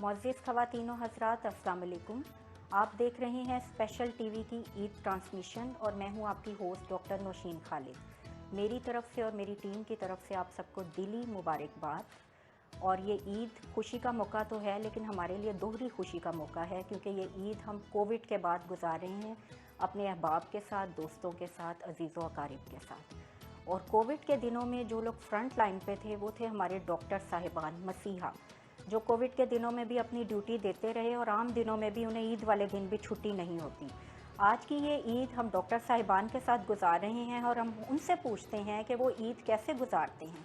मुअज़्ज़िज़ ख़वातीन व हज़रात, अस्सलाम वालेकुम। आप देख रहे हैं स्पेशल टीवी की ईद ट्रांसमिशन और मैं हूं आपकी होस्ट डॉक्टर नौशीन खालिद। मेरी तरफ से और मेरी टीम की तरफ से आप सबको दिली मुबारकबाद। और ये ईद खुशी का मौका तो है, लेकिन हमारे लिए दोहरी खुशी का मौका है क्योंकि ये ईद हम कोविड के बाद गुजार रहे हैं अपने अहबाब के साथ, दोस्तों के साथ, अजीज़ व अकारिब के साथ। और कोविड के दिनों में जो लोग फ्रंट लाइन पे थे वो थे हमारे डॉक्टर साहिबान मसीहा, जो कोविड के दिनों में भी अपनी ड्यूटी देते रहे और आम दिनों में भी उन्हें ईद वाले दिन भी छुट्टी नहीं होती। आज की ये ईद हम डॉक्टर साहिबान के साथ गुजार रहे हैं और हम उनसे पूछते हैं कि वो ईद कैसे गुजारते हैं।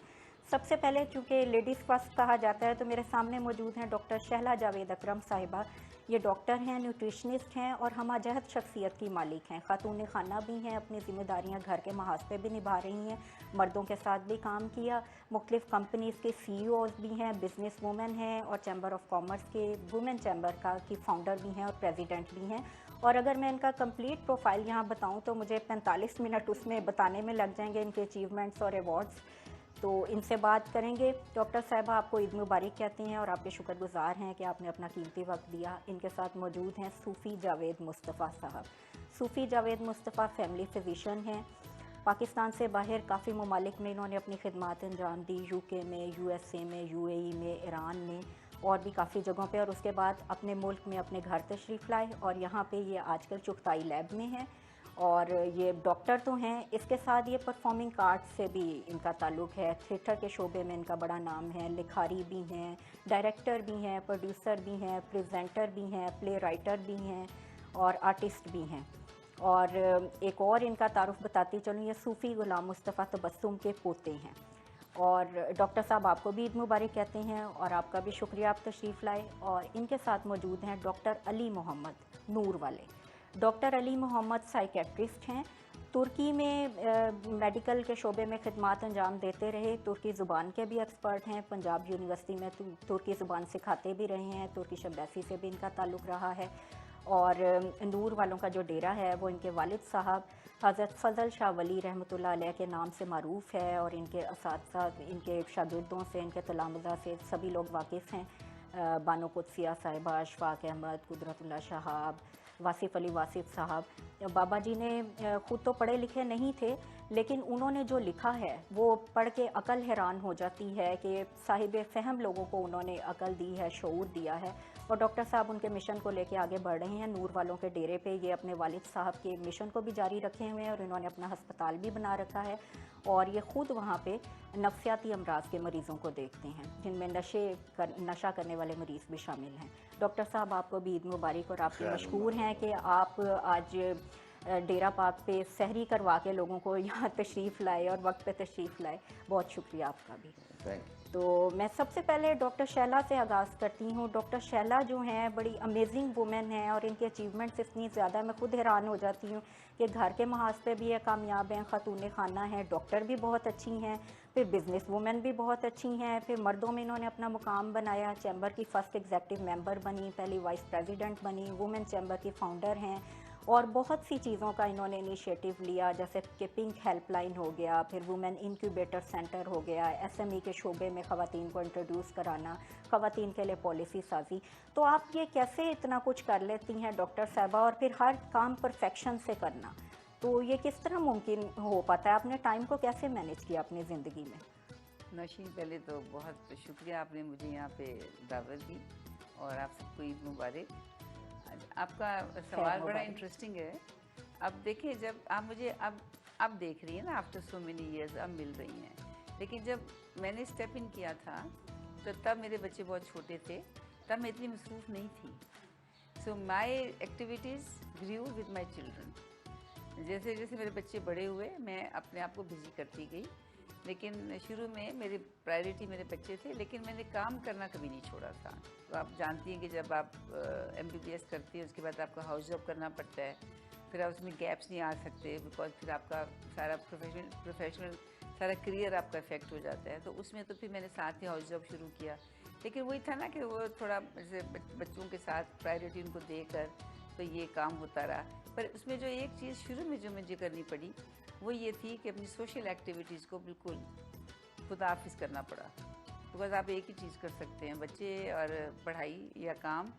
सबसे पहले चूँकि लेडीज़ फर्स्ट कहा जाता है तो मेरे सामने मौजूद हैं डॉक्टर शहला जावेद अकरम साहिबा। ये डॉक्टर हैं, न्यूट्रिशनिस्ट हैं और हमाजहत शख्सियत की मालिक हैं। खातून खाना भी हैं, अपनी ज़िम्मेदारियाँ घर के महाज पे भी निभा रही हैं, मर्दों के साथ भी काम किया, मुख्तलिफ़ कंपनीज़ के CEOs भी हैं, बिज़नेस वूमेन हैं और चैम्बर ऑफ कॉमर्स के वुमेन चैम्बर का की फाउंडर भी हैं और प्रेसिडेंट भी हैं। और अगर मैं इनका कंप्लीट प्रोफाइल यहाँ बताऊँ तो मुझे 45 मिनट उसमें बताने में लग जाएंगे, इनके अचीवमेंट्स और अवार्ड्स। तो इनसे बात करेंगे। डॉक्टर साहिबा, आपको ईद मुबारक कहते हैं और आपके शुक्रगुजार हैं कि आपने अपना कीमती वक्त दिया। इनके साथ मौजूद हैं सूफ़ी जावेद मुस्तफ़ा साहब। सूफ़ी जावेद मुस्तफ़ा फैमिली फिजिशियन हैं। पाकिस्तान से बाहर काफ़ी ममालिक में इन्होंने अपनी खिदमात अंजाम दी, UK में, USA में, UAE में, ईरान में और भी काफ़ी जगहों पे। और उसके बाद अपने मुल्क में अपने घर तशरीफ़ लाए और यहाँ पे ये आजकल चुगताई लैब में हैं और ये डॉक्टर तो हैं, इसके साथ ये परफॉर्मिंग आर्ट्स से भी इनका ताल्लुक़ है। थिएटर के शोबे में इनका बड़ा नाम है, लिखारी भी हैं, डायरेक्टर भी हैं, प्रोड्यूसर भी हैं, प्रेजेंटर भी हैं, प्ले राइटर भी हैं और आर्टिस्ट भी हैं। और एक और इनका तारुफ बताती चलूँ, ये सूफ़ी ग़ुलाम मुस्तफ़ा तबस्सुम के पोते हैं। और डॉक्टर साहब, आपको भी ईद मुबारक कहते हैं और आपका भी शुक्रिया, आप तशरीफ़ लाए। और इनके साथ मौजूद हैं डॉक्टर अली मोहम्मद नूर वाले। डॉक्टर अली मोहम्मद साइकेट्रिस्ट हैं, तुर्की में मेडिकल के शोबे में खिदमात अंजाम देते रहे, तुर्की ज़ुबान के भी एक्सपर्ट हैं, पंजाब यूनिवर्सिटी में तुर्की ज़ुबान सिखाते भी रहे हैं, तुर्किश एम्बेसी से भी इनका ताल्लुक़ रहा है। और नूर वालों का जो डेरा है वो इनके वालिद साहब हज़रत फ़ज़ल शाह वली रहमतुल्लाह अलैह के नाम से मरूफ़ है और इनके असातिज़ा, इनके शागिर्दों से, इनके तलामुज़ा से सभी लोग वाकिफ़ हैं। बानो कुद्सिया साहिबा, अशफाक अहमद, कुदरतुल्लाह शहाब, वासिफ़ अली वासिफ़ साहब। बाबा जी ने ख़ुद तो पढ़े लिखे नहीं थे, लेकिन उन्होंने जो लिखा है वो पढ़ के अकल हैरान हो जाती है कि साहिब फ़हम लोगों को उन्होंने अकल दी है, शऊर दिया है। और डॉक्टर साहब उनके मिशन को लेके आगे बढ़ रहे हैं। नूर वालों के डेरे पे ये अपने वालिद साहब के मिशन को भी जारी रखे हुए हैं और इन्होंने अपना अस्पताल भी बना रखा है और ये ख़ुद वहाँ पे नफ्सियाती अमराज के मरीज़ों को देखते हैं, जिनमें नशा करने वाले मरीज़ भी शामिल हैं। डॉक्टर साहब, आपको भी ईद मुबारक और आपके मशकूर हैं कि आप आज डेरा पाक पे सहरी करवा के लोगों को यहाँ तशरीफ़ लाए और वक्त पे तशरीफ़ लाए। बहुत शुक्रिया आपका भी। तो मैं सबसे पहले डॉक्टर शैला से आगाज़ करती हूँ। डॉक्टर शैला जो हैं बड़ी अमेजिंग वुमेन हैं और इनके अचीवमेंट्स इतनी ज़्यादा, मैं खुद हैरान हो जाती हूँ कि घर के महाज पे भी ये कामयाब हैं, खातून खाना हैं, डॉक्टर भी बहुत अच्छी हैं, फिर बिज़नेस वुमेन भी बहुत अच्छी हैं, फिर मर्दों में इन्होंने अपना मुकाम बनाया, चैम्बर की फ़र्स्ट एग्जेक्टिव मेंबर बनी, पहली वाइस प्रेसिडेंट बनी, वुमेन चैम्बर की फ़ाउंडर हैं और बहुत सी चीज़ों का इन्होंने इनिशिएटिव लिया, जैसे कि पिंक हेल्पलाइन हो गया, फिर वुमेन इंक्यूबेटर सेंटर हो गया, SME के शोबे में ख़वातीन को इंट्रोड्यूस कराना, ख़वातीन के लिए पॉलिसी साजी। तो आप ये कैसे इतना कुछ कर लेती हैं डॉक्टर साहिबा, और फिर हर काम परफेक्शन से करना, तो ये किस तरह मुमकिन हो पाता है? आपने टाइम को कैसे मैनेज किया अपनी ज़िंदगी में? नौशीन, पहले तो बहुत शुक्रिया, आपने मुझे यहाँ पे दावत दी और आप सबको ईद मुबारक। आपका सवाल बड़ा इंटरेस्टिंग है। अब देखिए, जब आप मुझे अब देख रही हैं ना, आफ्टर सो मेनी ईयर्स अब मिल रही हैं, लेकिन जब मैंने स्टेप इन किया था तो तब मेरे बच्चे बहुत छोटे थे, तब मैं इतनी मसरूफ़ नहीं थी। So my activities grew with my children. जैसे जैसे मेरे बच्चे बड़े हुए मैं अपने आप को बिजी करती गई, लेकिन शुरू में मेरी प्रायोरिटी मेरे बच्चे थे, लेकिन मैंने काम करना कभी नहीं छोड़ा था। तो आप जानती हैं कि जब आप MBBS करती हैं उसके बाद आपको हाउस जॉब करना पड़ता है, फिर आप उसमें गैप्स नहीं आ सकते, बिकॉज फिर आपका सारा प्रोफेशनल सारा करियर आपका इफेक्ट हो जाता है। तो उसमें तो फिर मैंने साथ ही हाउस जॉब शुरू किया, लेकिन वही था ना कि वो थोड़ा जैसे बच्चों के साथ प्रायोरिटी उनको देकर तो ये काम होता रहा। पर उसमें जो एक चीज़ शुरू में जो मुझे करनी पड़ी वो ये थी कि अपनी सोशल एक्टिविटीज़ को बिल्कुल खुदाफिज करना पड़ा। बिकॉज आप एक ही चीज़ कर सकते हैं, बच्चे और पढ़ाई या काम।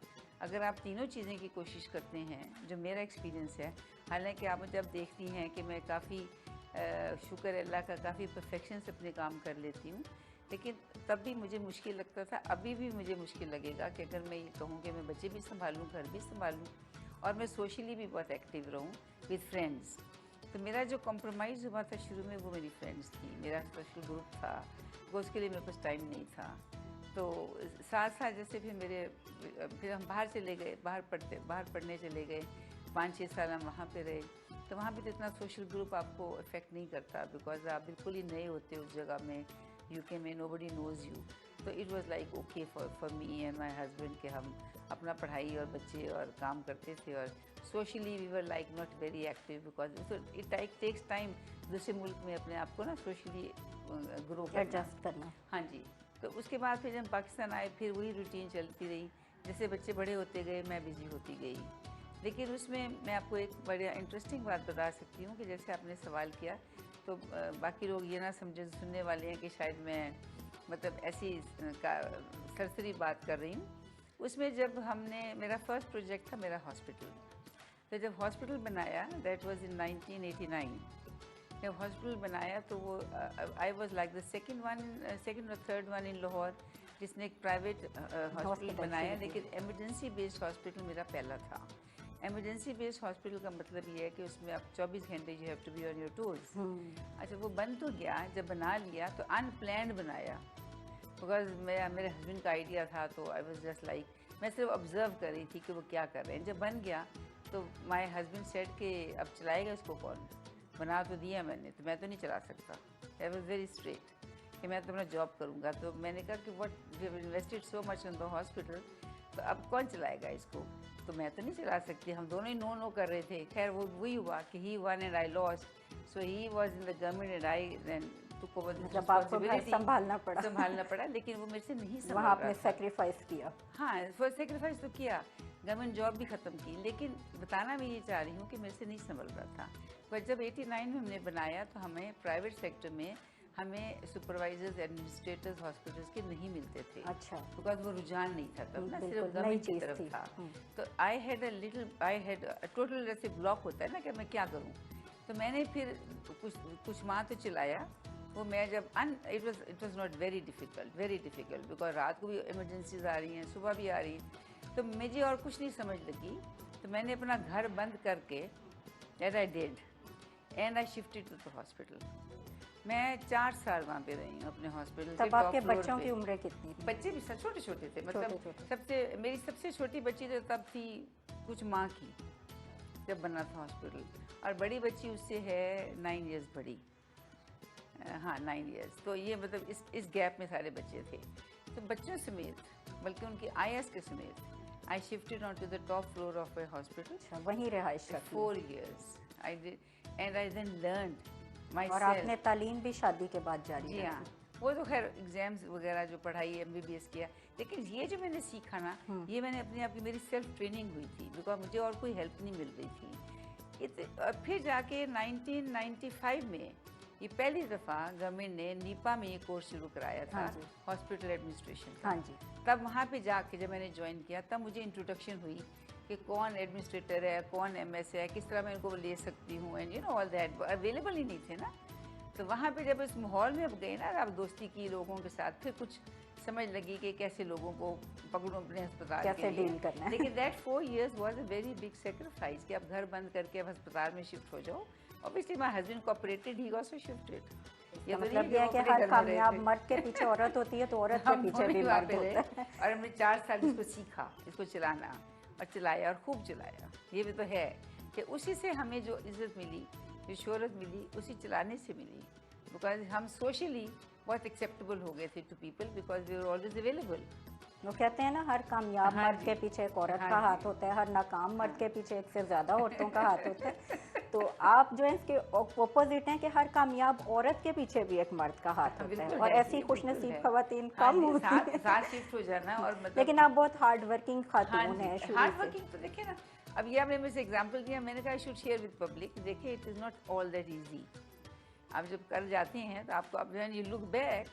अगर आप तीनों चीज़ें की कोशिश करते हैं, जो मेरा एक्सपीरियंस है, हालांकि आप जब देखती हैं कि मैं काफ़ी शुक्र है अल्लाह का, काफ़ी परफेक्शन से अपने काम कर लेती हूँ, लेकिन तब भी मुझे मुश्किल लगता था, अभी भी मुझे मुश्किल लगेगा कि अगर मैं ये कहूँ कि मैं बच्चे भी संभालूँ, घर भी संभालूँ और मैं सोशली भी बहुत एक्टिव रहूँ विद फ्रेंड्स। तो मेरा जो कॉम्प्रोमाइज़ हुआ था शुरू में वो मेरी फ्रेंड्स थी, मेरा सोशल ग्रुप था, वो उसके लिए मेरे पास टाइम नहीं था। तो साथ साथ जैसे फिर हम बाहर चले गए, बाहर पढ़ने चले गए, 5-6 साल हम वहाँ पे रहे। तो वहाँ पे तो इतना सोशल ग्रुप आपको इफ़ेक्ट नहीं करता, बिकॉज आप बिल्कुल ही नए होते उस जगह में, यूके में नोबडी नोज़ यू। तो it was like okay for me and my husband कि हम अपना पढ़ाई और बच्चे और काम करते थे, और socially we were like not very active because it takes time दूसरे मुल्क में अपने आप को ना सोशली ग्रो एडजस्ट करना। हाँ जी। तो उसके बाद फिर जब पाकिस्तान आए, फिर वही रूटीन चलती रही, जैसे बच्चे बड़े होते गए मैं बिज़ी होती गई। लेकिन उसमें मैं आपको एक बड़ी इंटरेस्टिंग बात बता सकती हूँ कि जैसे आपने सवाल किया, तो बाकी लोग ये ना समझे, सुनने वाले हैं कि शायद मैं मतलब ऐसी सरसरी बात कर रही हूँ। उसमें जब मेरा फर्स्ट प्रोजेक्ट था मेरा हॉस्पिटल। तो जब हॉस्पिटल बनाया, दैट वाज इन 1989। जब हॉस्पिटल बनाया तो वो I was like the second और थर्ड वन इन लाहौर जिसने एक प्राइवेट हॉस्पिटल बनाया, लेकिन एमरजेंसी बेस्ड हॉस्पिटल मेरा पहला था। एमरजेंसी बेस्ड हॉस्पिटल का मतलब ये है कि उसमें आप 24 घंटे you have to be on your toes. अच्छा, वो बन तो गया, जब बना लिया तो अनप्लैंड बनाया, बिकॉज मेरे हस्बैंड का आइडिया था, तो आई वाज जस्ट लाइक, मैं सिर्फ ऑब्जर्व कर रही थी कि वो क्या कर रहे हैं। जब बन गया तो माय हस्बैंड सेड कि अब चलाएगा इसको कौन, बना तो दिया मैंने, तो मैं तो नहीं चला सकता। आई वाज वेरी स्ट्रेट कि मैं तो अपना जॉब करूँगा। तो मैंने कहा कि what we have invested so much in the hospital, तो अब कौन चलाएगा इसको, तो मैं तो नहीं चला सकती। हम दोनों ही नो कर रहे थे। खैर वो वही हुआ कि he won and I lost, so he was in the government and I then took over the responsibility. संभालना पड़ा, लेकिन वो मेरे से नहीं संभाल वहाँ रहा आपने था। सेक्रीफाइस किया। हाँ, वो सेक्रीफाइस तो किया, गवर्नमेंट जॉब भी ख़त्म की, लेकिन बताना मैं ये चाह रही हूँ कि मेरे से नहीं संभल रहा था। पर जब 89 में हमने बनाया तो हमें प्राइवेट सेक्टर में हमें सुपरवाइजर्स, एडमिनिस्ट्रेटर्स हॉस्पिटल्स के नहीं मिलते थे। अच्छा। बिकॉज वो रुझान नहीं था तब ना, सिर्फ बिल्कुल नई गवर्नमेंट की चीज़ तरफ थी। था। तो आई हैड टोटल जैसे ब्लॉक होता है ना कि मैं क्या करूँ। तो मैंने फिर कुछ माह तो चलाया वो। मैं जब it was not very difficult because रात को भी इमरजेंसीज आ रही हैं, सुबह भी आ रही हैं, तो मुझे और कुछ नहीं समझ लगी। तो मैंने अपना घर बंद करके, that I did, and I shifted to the hospital. मैं 4 साल वहाँ पे रही हूँ अपने हॉस्पिटल। तब आपके बच्चों की उम्र कितनी थी? बच्चे भी सब छोटे छोटे थे, मतलब छोटे। मेरी सबसे छोटी बच्ची तो तब थी कुछ माह की जब बना था हॉस्पिटल, और बड़ी बच्ची उससे है 9 इयर्स बड़ी। हाँ 9 इयर्स। तो ये मतलब इस गैप में सारे बच्चे थे। तो बच्चों समेत, बल्कि उनकी आईएस के समेत, I shifted on to the top floor of a hospital. वहीं रहाइश का 4 years I did, and I then learned my और आपने तालीम भी शादी के बाद जारी जी हाँ, वो तो खैर एग्जाम्स वगैरह जो पढ़ाई MBBS किया, लेकिन ये जो मैंने सीखा ना, ये मैंने अपने आप की, मेरी सेल्फ ट्रेनिंग हुई थी, बिकॉज मुझे और कोई हेल्प नहीं मिल रही थी। फिर जाके 1995 में ये पहली दफ़ा गवर्नमेंट ने नीपा में ये कोर्स शुरू कराया था, हॉस्पिटल एडमिनिस्ट्रेशन का। हाँ जी। तब वहाँ पे जाके जब मैंने ज्वाइन किया, तब मुझे इंट्रोडक्शन हुई कि कौन एडमिनिस्ट्रेटर है, कौन MS है, किस तरह मैं इनको ले सकती हूँ, and you know all that available ही नहीं थे ना। तो वहाँ पे जब इस माहौल में अब गए ना, आप दोस्ती की लोगों के साथ, फिर कुछ समझ लगी कि कैसे लोगों को पकड़ूं अपने अस्पताल कैसे डील करना है। लेकिन that 4 years was a very big sacrifice कि आप घर बंद करके अब अस्पताल में शिफ्ट हो जाओ। Obviously my husband cooperated, he also shifted. ये मतलब ये है कि हर कामयाब मर्द के पीछे औरत होती है, तो औरत के पीछे भी मर्द होता है। और हमने 4 साल इसको सीखा, इसको चलाना, और चलाया, और खूब चलाया। ये भी तो है कि उसी से हमें जो इज्जत मिली, जो शोहरत मिली, उसी चलाने से मिली। बिकॉज हम सोशली बहुत एक्सेप्टेबल हो गए थे to people, because we were always available. वो कहते हैं ना, हर कामयाब मर्द के पीछे एक औरत का हाथ होता है, हर नाकाम मर्द के पीछे एक से ज़्यादा औरतों का हाथ होता है। तो आप जो है इसके ऑपोजिट हैं कि हर कामयाब औरत के पीछे भी एक मर्द का हाथ होता है, और ऐसी खुशनसीब खवातीन कम होती हैं। साथ शिफ्ट हो जाना, और मतलब लेकिन आप बहुत हार्ड वर्किंग खातून हैं शुरू से। हार्ड वर्किंग तो देखिए ना, अब ये आपने मुझे से एग्जांपल दिया, मैंने कहा I should share with public. देखिए, it is not all that easy. आप जब कर जाते हैं तो आपको, अब यू लुक बैक,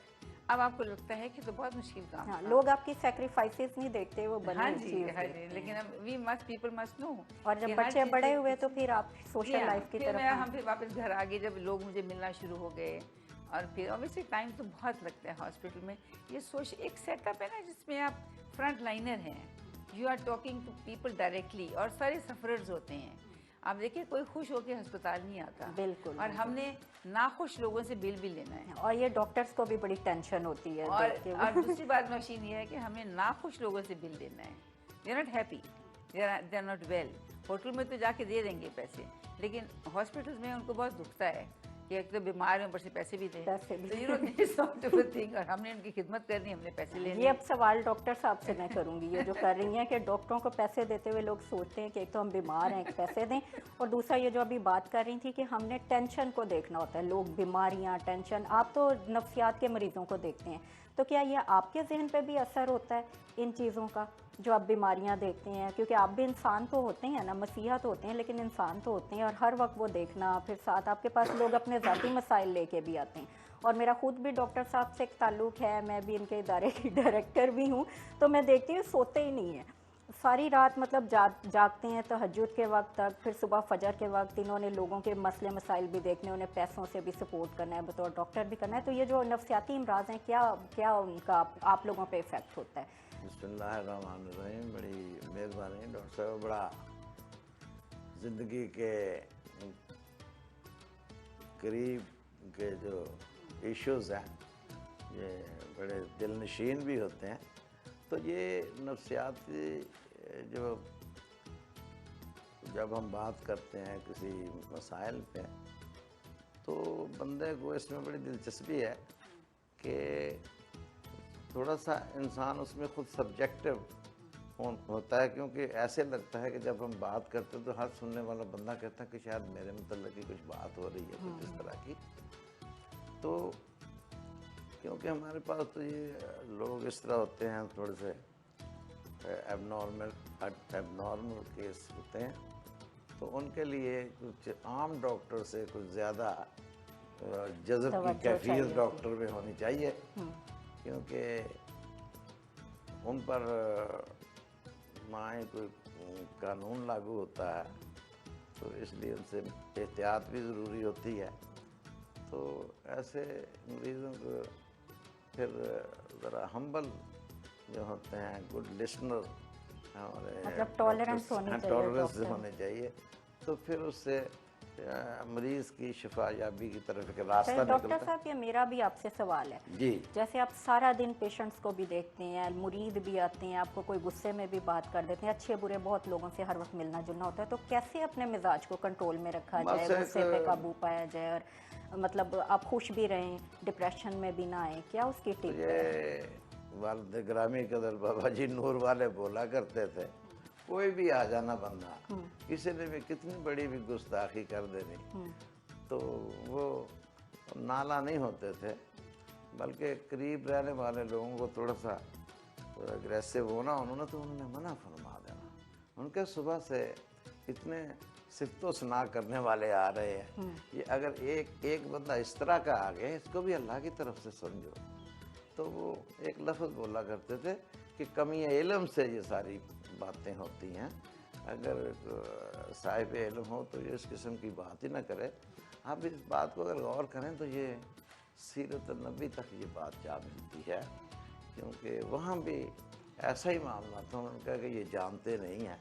अब आपको लगता है कि तो बहुत मुश्किल काम हाँ, था। लोग आपकी सेक्रीफाइसेस नहीं देखते, वो बनी हाँ हुई जी, चीज़ हाँ देखते जी, हैं। लेकिन अब we must people must know और कि जब हर बच्चे चीज़ बड़े एक हुए तो किसी फिर आप जी सोशल हाँ, लाइफ की फिर तरफ हम फिर वापस घर आ गए जब लोग मुझे मिलना शुरू हो गए। और फिर ऑब्वियसली टाइम तो बहुत लगता है हॉस्पिटल में। ये सोच एक सेटअप है ना जिसमें आप फ्रंट लाइनर हैं, you are talking to people directly और सारे सफरर्स होते हैं। आप देखिए कोई खुश होकर अस्पताल नहीं आता। बिल्कुल, और बिल्कुल। हमने नाखुश लोगों से बिल भी लेना है। और ये डॉक्टर्स को भी बड़ी टेंशन होती है और देख के और वो। दूसरी बात नौशीन ये है कि हमें नाखुश लोगों से बिल देना है। They are not happy, they are not well. Hotel में तो जाके दे देंगे पैसे, लेकिन हॉस्पिटल्स में उनको बहुत दुखता है कि एक तो बीमार हैं ऊपर से पैसे भी दें। पैसे भी तो you know this not a good thing. और हमने उनकी खिदमत करनी, हमने पैसे लेने ये अब सवाल डॉक्टर साहब से मैं करूंगी, ये जो कर रही हैं कि डॉक्टरों को पैसे देते हुए लोग सोचते हैं कि एक तो हम बीमार हैं, एक पैसे दें, और दूसरा ये जो अभी बात कर रही थी कि हमने टेंशन को देखना होता है। लोग बीमारियां, टेंशन, आप तो नफ्सियात के मरीजों को देखते हैं, तो क्या ये आपके जहन पे भी असर होता है इन चीज़ों का जो आप बीमारियां देखते हैं? क्योंकि आप भी इंसान तो होते हैं ना, मसीहा तो होते हैं लेकिन इंसान तो होते हैं, और हर वक्त वो देखना, फिर साथ आपके पास लोग अपने ज़ाती मसाइल लेके भी आते हैं। और मेरा खुद भी डॉक्टर साहब से एक ताल्लुक़ है, मैं भी इनके इदारे की डायरेक्टर भी हूँ, तो मैं देखती हूँ सोते ही नहीं हैं सारी रात, मतलब जागते हैं तहज्जुद के वक्त तक, फिर सुबह फजर के वक्त इन्होंने लोगों के मसले मसाइल भी देखने, उन्हें पैसों से भी सपोर्ट करना है, बतौर डॉक्टर भी करना है। तो ये जो नफ्सियाती अमराज हैं, क्या क्या उनका आप लोगों पे इफ़ेक्ट होता है? बिस्मिल्लाहिर्रहमानिर्रहीम। बड़ी मेहरबानी डॉक्टर साहब, बड़ा ज़िंदगी के करीब के जो इश्यूज़ हैं ये बड़े दिलनशीन भी होते हैं। तो ये नफ्सियाती जो जब हम बात करते हैं किसी मसाइल पे, तो बंदे को इसमें बड़ी दिलचस्पी है कि थोड़ा सा इंसान उसमें खुद सब्जेक्टिव होता है, क्योंकि ऐसे लगता है कि जब हम बात करते हैं तो हर सुनने वाला बंदा कहता है कि शायद मेरे मतलब की कुछ बात हो रही है, कुछ इस तरह की। तो क्योंकि हमारे पास तो ये लोग इस तरह होते हैं, थोड़े से एबनॉर्मल केस होते हैं, तो उनके लिए कुछ आम डॉक्टर से कुछ ज़्यादा जज़ब की तवज्जो कैफियत चाहिए। डॉक्टर में होनी चाहिए, क्योंकि उन पर माए कोई कानून लागू होता है, तो इसलिए उनसे एहतियात भी ज़रूरी होती है। तो ऐसे मरीज़ों को फिर ज़रा हम्बल जो होते हैं, गुड लिसनर हमारे मतलब टॉलरेंस होनी चाहिए टॉलरेंस डॉक्टर। होने चाहिए, तो फिर उससे मरीज़ की शिफा याबी की तरफ एक रास्ता डॉक्टर निकलता है। साहब, ये मेरा भी आपसे सवाल है। जी जैसे आप सारा दिन पेशेंट्स को भी देखते हैं, मुरीद भी आते हैं, आपको कोई गुस्से में भी बात कर देते हैं, अच्छे बुरे बहुत लोगों से हर वक्त मिलना जुलना होता है, तो कैसे अपने मिजाज को कंट्रोल में रखा बस जाए, एक- गुस्से पे काबू पाया जाए, और मतलब आप खुश भी रहें, डिप्रेशन में भी ना आए, क्या उसकी टिप है? ये वालिद ग्रामी कदर बाबा जी नूर वाले बोला करते थे, कोई भी आ जाना बंदा, किसी ने भी कितनी बड़ी भी गुस्ताखी कर देनी, तो वो नाला नहीं होते थे, बल्कि करीब रहने वाले लोगों को थोड़ा सा अग्रेसिव होना उन्होंने मना फरमा देना। उनके सुबह से इतने सिफ्तो सना करने वाले आ रहे हैं, ये अगर एक बंदा इस तरह का आ गया, इसको भी अल्लाह की तरफ से समझो। तो वो एक लफ्ज़ बोला करते थे कि कमी इल्म से ये सारी बातें होती हैं, अगर साहिब इल्म हो तो ये इस किस्म की बात ही ना करे। आप इस बात को अगर गौर करें तो ये सीरत नबी तक ये बात जा मिलती है, क्योंकि वहाँ भी ऐसा ही मामला था। उन्होंने कहा कि ये जानते नहीं हैं,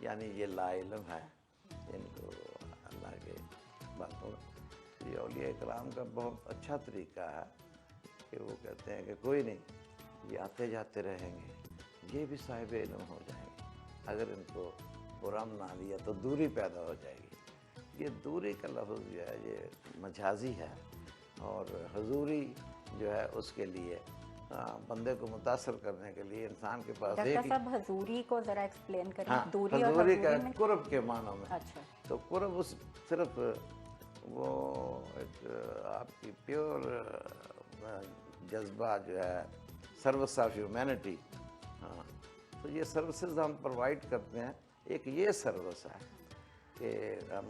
यानी ये ला इल्म है, इनको अल्लाह के बातों। ये औलिया इकराम का बहुत अच्छा तरीका है कि वो कहते हैं कि कोई नहीं, ये आते जाते रहेंगे, ये भी साहिब इल्म हो जाएंगे, अगर इनको बुरा ना लिया तो दूरी पैदा हो जाएगी। ये दूरी का लफ्ज़ जो है ये मजाजी है, और हजूरी जो है उसके लिए बंदे को मुतासर करने के लिए इंसान के पास डॉक्टर एक साहब, हजूरी को ज़रा एक्सप्लेन करें। हाँ, दूरी और हजूरी का हजूरी में कुर्ब के मानों में। अच्छा, तो कुर्ब उस सिर्फ वो एक आपकी प्योर जज्बा जो है, सर्विस ऑफ ह्यूमैनिटी। हाँ, तो ये सर्विसेज हम प्रोवाइड करते हैं। एक ये सर्विस है कि हम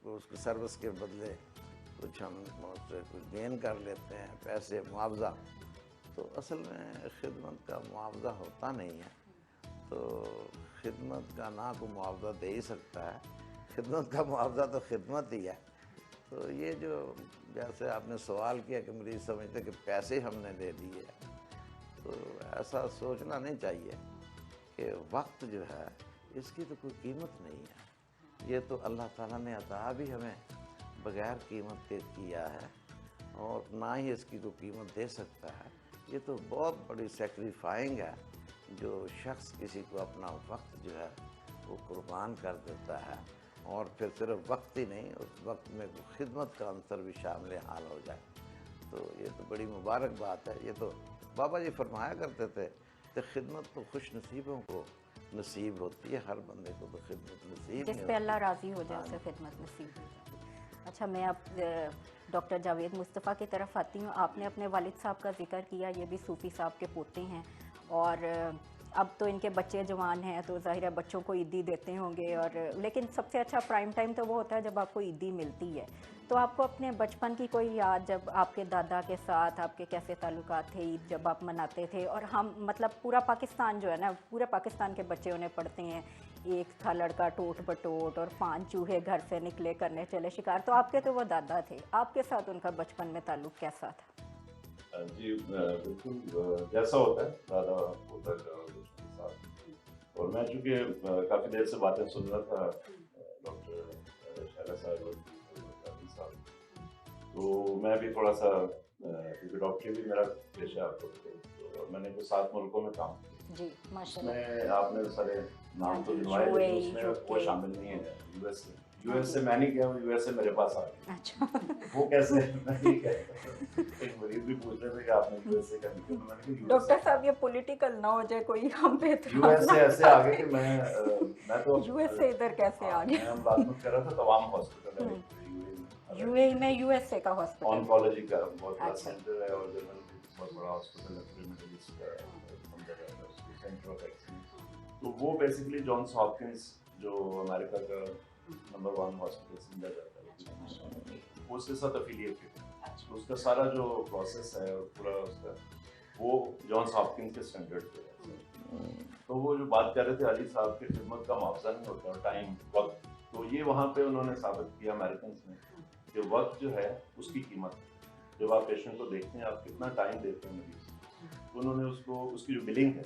उसकी सर्विस के बदले कुछ हम उससे कुछ गेन कर लेते हैं, पैसे मुआवजा। तो असल में खिदमत का मुआवजा होता नहीं है। तो खिदमत का ना कोई मुआवजा दे ही सकता है, खिदमत का मुआवजा तो खिदमत ही है। तो ये जो जैसे आपने सवाल किया कि मरीज़ समझते कि पैसे हमने दे दिए, तो ऐसा सोचना नहीं चाहिए कि वक्त जो है इसकी तो कोई कीमत नहीं है। ये तो अल्लाह ताला ने अता भी हमें बग़ैर कीमत के किया है और ना ही इसकी कोई कीमत दे सकता है। ये तो बहुत बड़ी सेक्रीफाइंग है जो शख्स किसी को अपना वक्त जो है वो कुर्बान कर देता है, और फिर सिर्फ वक्त ही नहीं, उस वक्त में खिदमत का अंसर भी शामिल हाल हो जाए, तो ये तो बड़ी मुबारक बात है। ये तो बाबा जी फरमाया करते थे कि खिदमत तो खुश नसीबों को नसीब होती है, हर बंदे को तो खिदमत नसीब जिस नहीं पे अल्लाह होती। राज़ी हो जाए उसे खिदमत नसीब हो जाए। अच्छा, मैं अब डॉक्टर जावेद मुस्तफ़ा की तरफ आती हूँ। आपने अपने वालिद साहब का जिक्र किया, ये भी सूफ़ी साहब के पोते हैं, और अब तो इनके बच्चे जवान हैं तो ज़ाहिर है बच्चों को ईदी देते होंगे, और लेकिन सबसे अच्छा प्राइम टाइम तो वो होता है जब आपको ईदी मिलती है। तो आपको अपने बचपन की कोई याद, जब आपके दादा के साथ आपके कैसे ताल्लुकात थे, ईद जब आप मनाते थे? और हम मतलब पूरा पाकिस्तान जो है ना, पूरे पाकिस्तान के बच्चे उन्हें पढ़ते हैं, एक था लड़का टोट बटोट और 5 चूहे घर से निकले करने चले शिकार। तो आपके तो वो दादा थे, आपके साथ उनका बचपन में ताल्लुक कैसा था? जी बिल्कुल जैसा होता है दादा पोता का उसके साथ। और मैं चूँकि काफ़ी देर से बातें सुन रहा था डॉक्टर शैला साहब और काफी साहब, तो मैं भी थोड़ा सा क्योंकि डॉक्टरी भी मेरा पेशा है, तो मैंने कुछ 7 मुल्कों में काम किया। जी माशाल्लाह। उसमें आपने सारे नाम तो हाँ जी, गिनवाए, लेकिन UAE, उसमें वो UK। शामिल नहीं है यूएस से मैं नहीं गया हूँ, यूएस से मेरे पास आ गया। अच्छा। वो कैसे मैं नहीं कहता। एक मरीज भी पूछ रहे थे कि आपने यूएस से क्या निकला, तो मैंने कहा डॉक्टर साहब ये पॉलिटिकल ना हो जाए कोई हम पे यूएस से ऐसे आ गए कि मैं तो यूएस से इधर कैसे आ गए? मैं मुलाजमत कर रहा था तवाम हॉस्पिटल है यूएई में यूएसए का हॉस्पिटल। ऑन्कोलॉजी का बहुत बड़ा अच्छा। सेंटर है, और जनरल बहुत बड़ा हॉस्पिटल है पूरे मिडिल ईस्ट का सेंटर ऑफ एक्सीलेंस। तो वो बेसिकली जॉन्स हॉपकिंस जो अमेरिका का नंबर 1 हॉस्पिटल समझा जाता है, वो उसके साथ अफिलिएटेड है। तो उसका सारा जो प्रोसेस है और पूरा उसका वो जॉन्स हॉपकिंस के स्टैंडर्ड पे है। तो वो जो बात कर रहे थे अली साहब की खिदमत का मुआवजा नहीं होता, टाइम वक्त, तो ये वहाँ पे उन्होंने साबित किया अमेरिकन ने कि वक्त जो है उसकी कीमत, जब आप पेशेंट को देखते हैं आप कितना टाइम देते हैं मरीज, तो उन्होंने उसको उसकी जो बिलिंग है,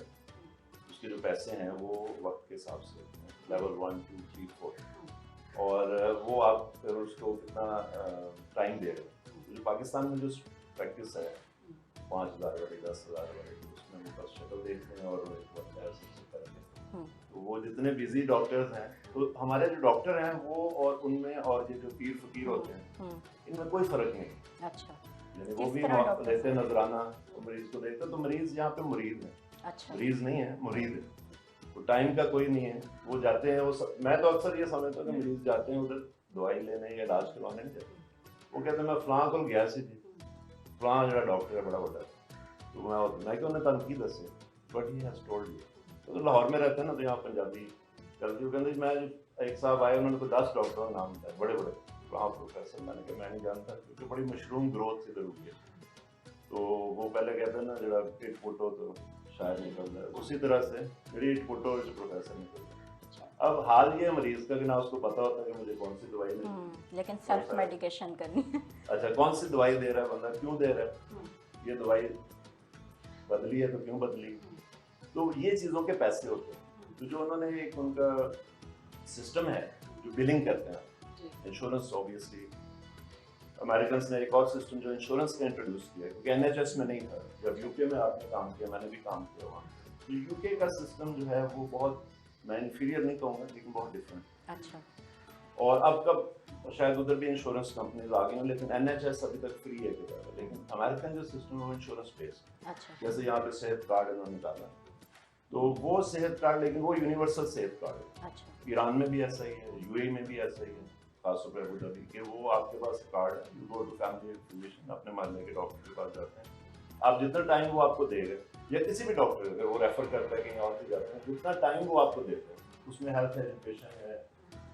उसके जो पैसे हैं वो वक्त के हिसाब से होते हैं, लेवल 1 2 3 4, और वो आप फिर उसको कितना टाइम दे रहे हो। तो जो पाकिस्तान में जो प्रैक्टिस है 5,000 वाली 10,000 वाली, उसमें वो बस शक्ल देखते हैं और एक वक्त है सबसे करके। तो वो जितने बिजी डॉक्टर्स हैं, तो हमारे जो डॉक्टर हैं वो और उनमें और ये जो पीर फकीर होते हैं इनमें कोई फर्क नहीं। अच्छा। यानी वो किस भी तरह डॉक्टर लेते हैं नजराना, तो मरीज को देखते, तो मरीज यहाँ पे मुरीद है, अच्छा। मरीज नहीं है, मुरीद है। वो टाइम का कोई नहीं है, वो जाते हैं मैं तो अक्सर ये समझता हूँ कि मरीज जाते हैं उधर दवाई लेने या इलाज करवाने नहीं जाते। वो कहते हैं मैं फलां को गया सी जी, फलां जो डॉक्टर है बड़ा बड़ा, तो मैं क्यों उन्हें तनकी दसे, but he has told you. तो लाहौर में रहते हैं ना, तो यहाँ पंजाबी करते, कहते मैं एक साहब आए, उन्होंने तो 10 डॉक्टरों का नाम बताया बड़े बड़े, फलां प्रोफेसर। मैंने कहा मैं नहीं जानता, क्योंकि बड़ी मशरूम ग्रोथ इधर हुई है। तो वो पहले कहते हैं ना जरा 8 फुट हो तो शायद निकल जाए, उसी तरह से मेरी 8 फुट हो जो प्रोफेसर निकल जाए। अब हाल ये मरीज का कि ना उसको पता होता है कि मुझे कौन सी दवाई लेनी, लेकिन सेल्फ मेडिकेशन करनी है। अच्छा कौन सी दवाई दे रहा है बंदा, क्यों दे रहा है, ये दवाई बदली है तो क्यों बदली। तो ये चीज़ों के पैसे होते हैं। तो जो उन्होंने एक उनका सिस्टम है जो बिलिंग करते हैं, इंश्योरेंस ऑब्वियसली अमेरिकन ने एक और सिस्टम जो इंश्योरेंस का इंट्रोड्यूस किया, क्योंकि एनएचएस में नहीं था। जब यूके में आपने काम किया, मैंने भी काम किया वहाँ, तो यूके का सिस्टम जो है वो बहुत, मैं इन्फीरियर नहीं कहूँगा लेकिन बहुत डिफरेंट। अच्छा। और अब कब शायद उधर भी इंश्योरेंस कंपनीज आ गई हैं, लेकिन एनएचएस अभी तक फ्री है किधर, लेकिन अमेरिकन जो सिस्टम है वो इंश्योरेंस बेस्ड। अच्छा। जैसे यहाँ पे सेहत कार्ड इन्होंने निकाला, तो वो सेहत कार्ड, लेकिन वो यूनिवर्सल सेहत कार्ड है। अच्छा। ईरान में भी ऐसा ही है, यूएई में भी ऐसा ही है, खासतौर पर अबू धाबी के, वो आपके पास कार्ड है, you go to family physician, अपने मोहल्ले के डॉक्टर के पास जाते हैं, आप जितना टाइम वो आपको देगा, या किसी भी डॉक्टर अगर वो रेफर करता है कहीं और भी जाते हैं, जितना टाइम वो आपको देते हैं, उसमें हेल्थ एजुकेशन है,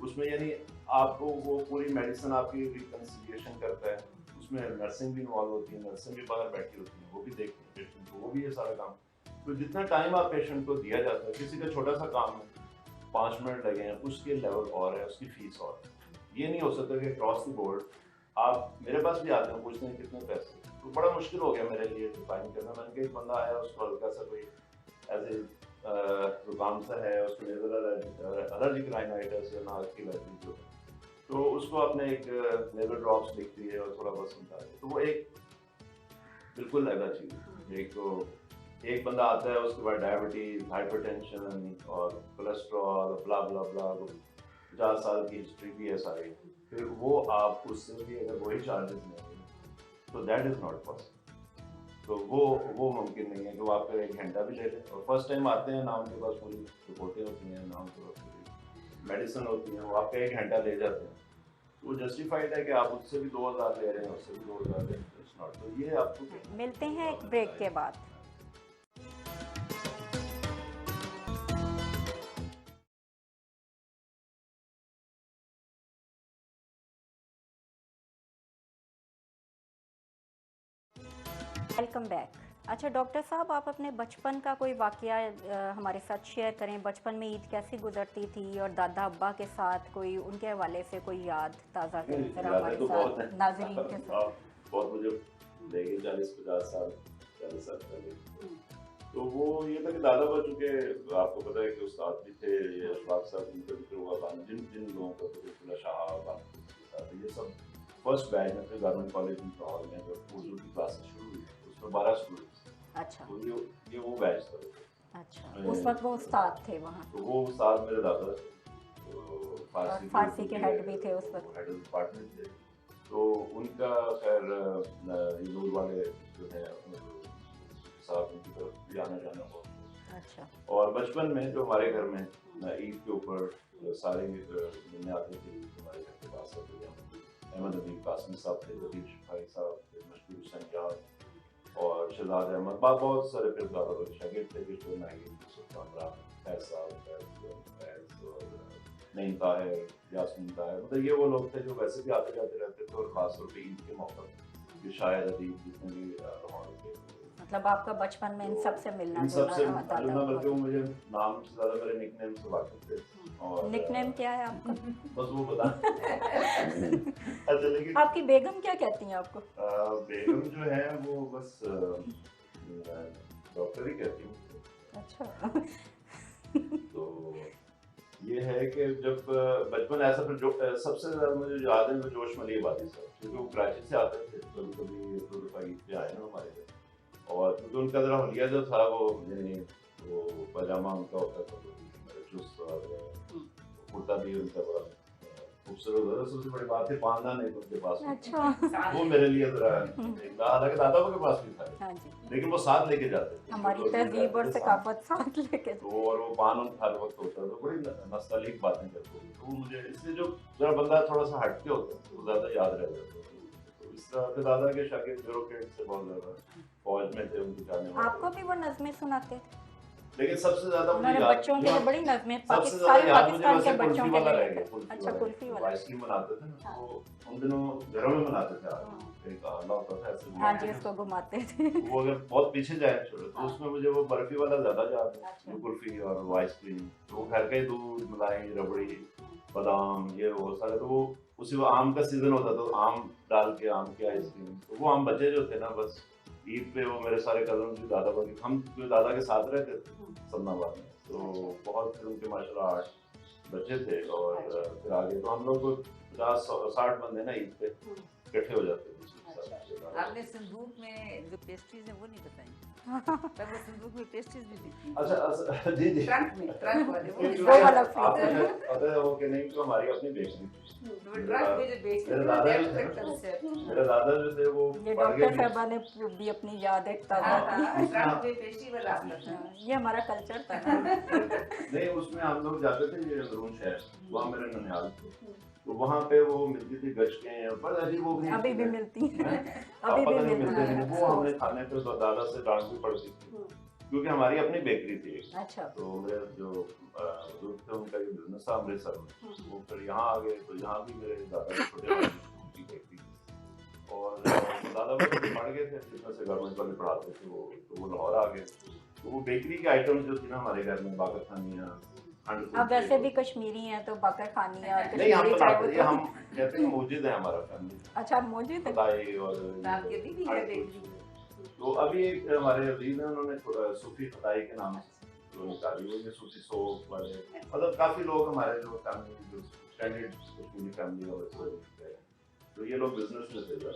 उसमें यानी आपको वो पूरी मेडिसिन आपकी रिकंसिलिएशन करता है, उसमें नर्सिंग भी इन्वॉल्व होती है, नर्सिंग भी बाहर बैठी होती है, वो भी देखती है पेशेंट को, वो भी ये सारा काम। तो जितना टाइम आप पेशेंट को दिया जाता है, किसी का छोटा सा काम है 5 मिनट लगे हैं, उसके लेवल और है, उसकी फीस और है। ये नहीं हो सकता कि क्रॉस द बोर्ड आप मेरे पास भी आते हैं पूछते हैं कितने पैसे, तो बड़ा मुश्किल हो गया मेरे लिए डिफाइन करना। मैंने कहा एक बंदा आया, उसको हल्का सा कोई ऐसे जुकाम सा है, उसको नेजल एलर्जिक राइनाइटिस या नाक की एलर्जी जो है, तो उसको आपने एक नेजल ड्रॉप्स लिख दिए और थोड़ा बहुत समझा दिया, तो वो एक बिल्कुल अलग चीज़ है। एक तो एक बंदा आता है, उसके बाद डायबिटीज, हाइपरटेंशन और कोलेस्ट्रॉल ब्ला ब्ला ब्ला, 50 साल की हिस्ट्री भी है सारी, फिर वो आप उससे भी अगर वही चार्जेस लेंगे तो दैट इज नॉट पॉसिबल। तो वो मुमकिन नहीं है कि वो आपका 1 घंटा भी ले लें। और फर्स्ट टाइम आते हैं ना, उनके पास पूरी रिपोर्टें होती हैं, ना उनके पास पूरी मेडिसिन होती हैं, वो आपका 1 घंटा ले जाते हैं, तो वो जस्टिफाइड है कि आप उससे भी 2000 ले रहे हैं, उससे भी 2000 ले रहे हैं, इट्स नॉट। तो ये आपको मिलते हैं एक ब्रेक के बाद। Welcome back. अच्छा डॉक्टर साहब, आप अपने बचपन का कोई वाकया हमारे साथ शेयर करें। बचपन में ईद कैसी गुजरती थी और दादा अब्बा के साथ कोई उनके हवाले से कोई याद ताज़ा करें जरा हमारे साथ नाज़रीन के साथ। बहुत मुझे लेके 40-50 साल 40 साल पहले, तो वो ये था कि दादा बच्चों के, आपको पता है कि उस्ताद भी थे, ये अशफाक साहब, इनका जिक्र हुआ, जिन लोगों का तो शाह, ये सब फर्स्ट बैच में थे गवर्नमेंट कॉलेज में लाहौर में, जब उर्दू की क्लासेस शुरू हुई उसमें 12 स्टूडेंट्स। अच्छा, तो ये वो बैच था। अच्छा, उस वक्त वो उस्ताद थे वहाँ, तो वो उस्ताद मेरे दादा, तो फारसी के हेड भी थे उस वक्त, हेड ऑफ डिपार्टमेंट थे। तो उनका खैर यूज़ वाले जो है साहब, उनकी तरफ भी आना जाना हुआ। अच्छा, और बचपन में जो हमारे घर में ईद के ऊपर सारे मिलने आते थे हमारे घर के पास, अहमद अदीब कासिम साहब थे, जदीद शिफाई साहब थे, मशहूर हुसैन जाद और शहजाद अहमद, बहुत सारे फिर दादा शागिर्द थे, किशोर नागिन, सुल्तान फैज साहब, फैज और नईम ताहिर, यास्मीन ताहिर, मतलब ये वो लोग थे जो वैसे भी आते जाते रहते थे, और खासतौर पर ईद के मौके पर ये शायर अदीब जितने भी लाहौर के, मतलब आपका बचपन में इन सब से मिलना इन सब से जुलना मिलना, बल्कि वो मुझे नाम से ज़्यादा मेरे निकनेम से वाकिफ थे। और निकनेम क्या है आपका? बस वो बता। अच्छा, लेकिन आपकी बेगम क्या कहती हैं आपको? बेगम जो है वो बस डॉक्टर ही कहती हूँ। अच्छा। तो ये है कि जब बचपन ऐसा, फिर जो सबसे ज़्यादा मुझे याद है वो जोश मलिक वादी साहब, क्योंकि वो कराची से आते थे, कभी कभी तो ईद पे आए ना हमारे घर, और क्योंकि उनका ज़रा हुलिया जो था वो पजामा उनका होता था, तो चुस्त और कुर्ता भी उनका बड़ा खूबसूरत होता था। सबसे बड़ी बात है पांदा नहीं तो उनके पास। अच्छा। वो मेरे लिए ज़रा, हालांकि दादा के पास भी था, हाँ जी, लेकिन वो साथ लेके जाते थे हमारी तहजीब और सकाफत साथ लेके। तो, और वो पान हर वक्त होता था, बड़ी नस्तालिक बातें करते थे, तो मुझे इसलिए जो जरा बंदा थोड़ा सा हटके होता है वो ज़्यादा याद रह जाता है। तो इस तरह फिर दादा के शागिर्द ब्यूरोक्रेट से बहुत ज़्यादा फौज में थे, उनके जाने वाले। आपको भी वो नज़में सुनाते थे? लेकिन सबसे ज्यादा उन्होंने बच्चों के लिए बड़ी नज़में, सबसे सारे ज्यादा याद मुझे पाकिस्तान के वैसे बच्चों कुल्फी के वाला लिए। रह गया। अच्छा, कुल्फी वाला आइसक्रीम बनाते थे ना, वो उन दिनों घरों में बनाते थे, एक आला होता था ऐसे, हाँ जी, उसको घुमाते थे। वो अगर बहुत पीछे जाए छोड़ो तो उसमें मुझे वो बर्फी वाला ज्यादा याद है, अच्छा। वो कुल्फी और वो आइसक्रीम, तो वो घर का ही दूध, मलाई, रबड़ी, बादाम, ये वो सारे, तो वो उसी वो आम का सीजन होता था, तो आम डाल के आम की आइसक्रीम, तो वो आम बचे जो थे ना, बस ईद पे वो मेरे सारे कजन भी दादा बल्कि हम जो दादा के साथ रहते थे सन्नाबाद में, तो बहुत फिर उनके माशाल्लाह 8 बच्चे थे, और फिर आगे तो हम लोग 50-60 बंदे ना ईद पे इकट्ठे हो जाते थे। आपने संदूक में जो पेस्ट्रीज है वो नहीं बताई? तब वो संदूक में पेस्ट्रीज भी बिकती हैं। अच्छा, जी जी, ट्रक वाले वो वाला आपने पता है वो कि नहीं, तो हमारी अपनी बेचनी थी। ट्रक में जो बेचते मेरे हैं दादा ना, जो थे, ट्रक से। मेरे दादा जो थे वो ये पढ़ के डॉक्टर साहबा ने भी अपनी याद एक ताज़ा की। ट्रक में पेस्ट्री वाला आता था। ये हमारा कल्चर था ना। नहीं, उसमें हम लोग जाते थे, ये अंदरून शहर, वहाँ मेरे ननिहाल थे, तो वहाँ पे वो मिलती थी गश्कें, पर अजीब वो भी अभी भी मिलती हैं, अब अभी पता भी नहीं मिलती मिलते नहीं, हैं। वो हमने खाने पे तो दादा से डांट भी पड़ती थी, क्योंकि हमारी अपनी बेकरी थी एक। अच्छा, तो मेरे जो बुजुर्ग थे उनका ये बिजनेस था अमृतसर में, वो फिर यहाँ आ गए, तो यहाँ भी मेरे दादा के छोटे भाई की बेकरी थी, और दादा बच्चे पढ़ गए थे, जिसमें से गवर्नमेंट वाले पढ़ाते थे वो, तो वो लाहौर आ गए। तो वो बेकरी के आइटम्स जो थी ना हमारे घर में, बाकर खानियाँ, अब वैसे भी कश्मीरी हैं तो बाकर खानी और नहीं हम कश्मीरी चाय बनाते हैं, वो हम कहते हैं मौजूद है हमारा फैमिली, अच्छा मौजूद है। खटाई और नाम के भी है बेकरी। तो अभी एक हमारे अजीज हैं, उन्होंने सूफी खटाई के नाम से वो निकाली, वो ये सूफी सोप वाले, मतलब काफी लोग हमारे जो फैमिली जो स्टैंडर्ड कश्मीरी फैमिली और तो ये लोग बिजनेस में थे ज़्यादा।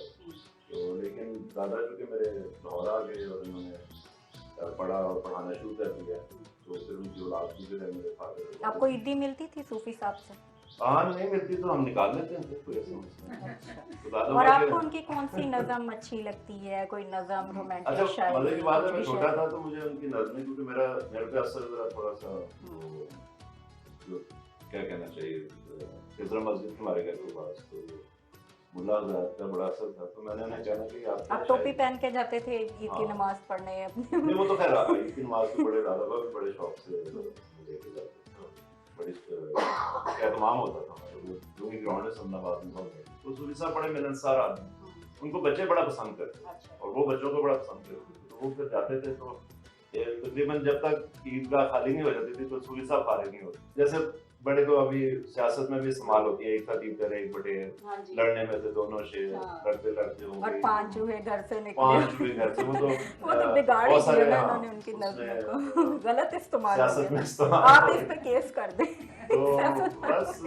तो लेकिन दादा जो कि मेरे लाहौर आ गए और उन्होंने पढ़ा और पढ़ाना शुरू कर दिया, तो फिर उनकी औलाद भी है मेरे फादर। आपको ईदी मिलती थी सूफी साहब से? हाँ नहीं मिलती तो हम निकाल लेते हैं, कोई ऐसा मसला नहीं। तो दादा और बाकी- आपको उनकी कौन सी नज़म अच्छी लगती है? कोई नज़म रोमांटिक अच्छा शायरी? मजे की बात है, मैं कुछ भी छोटा शायरी? था तो मुझे उनकी नज़में, क्योंकि मेरे पे असर जरा थोड़ा सा वो, जो क्या कहना चाहिए, फिजरा मस्जिद थी हमारे घर के पास, तो मुल्ला हज़रात का बड़ा असर था, तो मैंने उन्हें कहना कि आप टोपी पहन के जाते थे ईद की हाँ। नमाज पढ़ने अपने? नहीं वो तो खैर ईद की नमाज तो बड़े दादा बाबा भी बड़े शौक से लेके जाते थे, बड़ी एहतमाम होता था हमारे, जो भी ग्राउंड है सन्नाबाद में होता था। तो सूफी साहब बड़े मिलनसार आदमी, उनको बच्चे बड़ा पसंद करते और वो बच्चों को बड़ा पसंद करते थे, तो वो फिर जाते थे तो तकरीबन जब तक ईदगाह खाली नहीं हो जाती थी तो सूफी साहब फारिग नहीं होते। जैसे बड़े तो अभी सियासत में भी इस्तेमाल होती है, एक साथ ईद करे एक बटे, लड़ने में से दोनों शेर, लड़ते लड़ते और होंगे 5 चूहे घर से निकले। 5 हुए घर से, वो तो वो तो बिगाड़ ही बहुत सारे, दिया ना हाँ, उन्होंने उनकी उसमें, नज़्म को। गलत इस्तेमाल हो सियासत में गया। इस्तेमाल आप हो इस पे केस कर दें। तो बस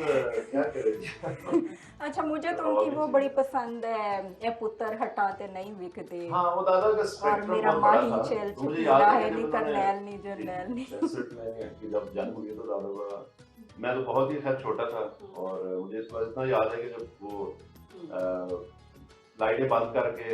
क्या करें। अच्छा मुझे तो और उनकी भी वो चीज़। बड़ी पसंद है, ये पुत्र हटाते नहीं विकते, हाँ वो दादा का और स्पेक्ट्रम मेरा बहुत बड़ा माही था। चेल तो मुझे चुकीला याद है है नी कि जब करनैल नी जरनैल नी। 66 में कि जब जन्म हुई तो दादा का, मैं तो बहुत ही खैर छोटा था, और मुझे इस बार इतना याद है कि जब वो लाइटें बंद करके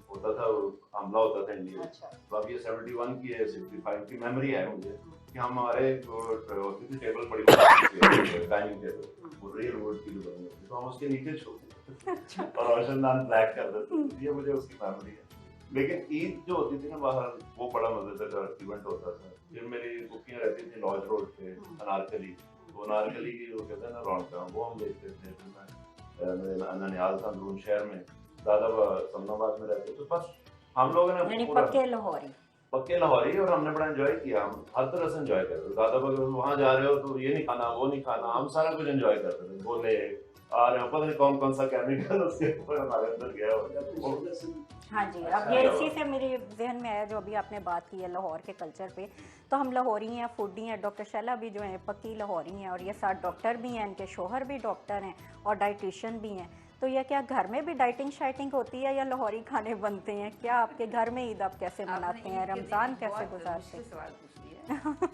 होता था, हमला होता था इंडिया, तो अब ये 71 की है, 65 की मेमोरी है मुझे कि हम हमारे होती थी टेबल बड़ी डाइनिंग टेबल, वो रियल वुड की जो बनी होती, तो हम उसके नीचे छोड़ते और रोशनदान ब्लैक कर देते थे, ये मुझे उसकी मेमोरी है। लेकिन ईद जो होती थी ना बाहर, वो बड़ा मजेदार इवेंट होता था। फिर मेरी कुकियाँ रहती थी लॉज रोड पे अनारकली, वो अनारकली की वो कहते हैं ना रौनका, वो हम देखते थे। फिर मैं मेरे ननिहाल था अंदरून शहर में, दादा सलमाबाद में रहते, तो बस हम लोगों ने यानी पूरा पक्के लाहौरी। पक्के लाहौरी, और हमने बड़ा एंजॉय किया, हम हर तरह से एंजॉय करते थे। दादा बगैर वहाँ जा रहे हो तो ये नहीं खाना वो नहीं खाना, हम सारा कुछ एंजॉय करते थे। बोले आ रहे हो, पता नहीं कौन कौन सा केमिकल उसके ऊपर हमारे अंदर गया हो। हाँ जी, अब ये इसी से मेरे जहन में आया जो अभी आपने बात की है लाहौर के कल्चर पे, तो हम लाहौरी हैं, फूडी हैं, डॉक्टर शैला भी जो हैं पक्की लाहौरी हैं, और ये साथ डॉक्टर भी हैं, इनके शोहर भी डॉक्टर हैं और डाइटिशियन भी हैं। तो ये क्या घर में भी डाइटिंग शाइटिंग होती है या लाहौरी खाने बनते हैं? क्या आपके घर में ईद आप कैसे मनाते हैं, रमज़ान कैसे गुजारते हैं? सवाल पूछ लिया।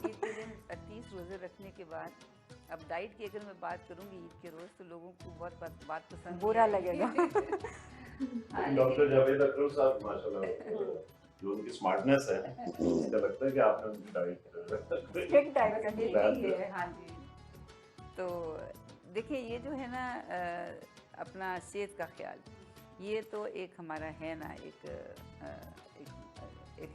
ईद के दिन 30 रोजे रखने के बाद, अब डाइट की अगर मैं बात करूंगी ईद के रोज, तो लोगों को बहुत बात पसंद बुरा नहीं लगेगा। हाँ, डॉक्टर जावेद अकरम साहब माशाल्लाह, जो उनकी स्मार्टनेस है, मुझे लगता है कि आपने उनकी डाइट स्ट्रिक्ट डाइट का ये भी है। हाँ जी, तो देखिए ये जो है ना अपना सेहत का ख्याल, ये तो एक हमारा है ना, एक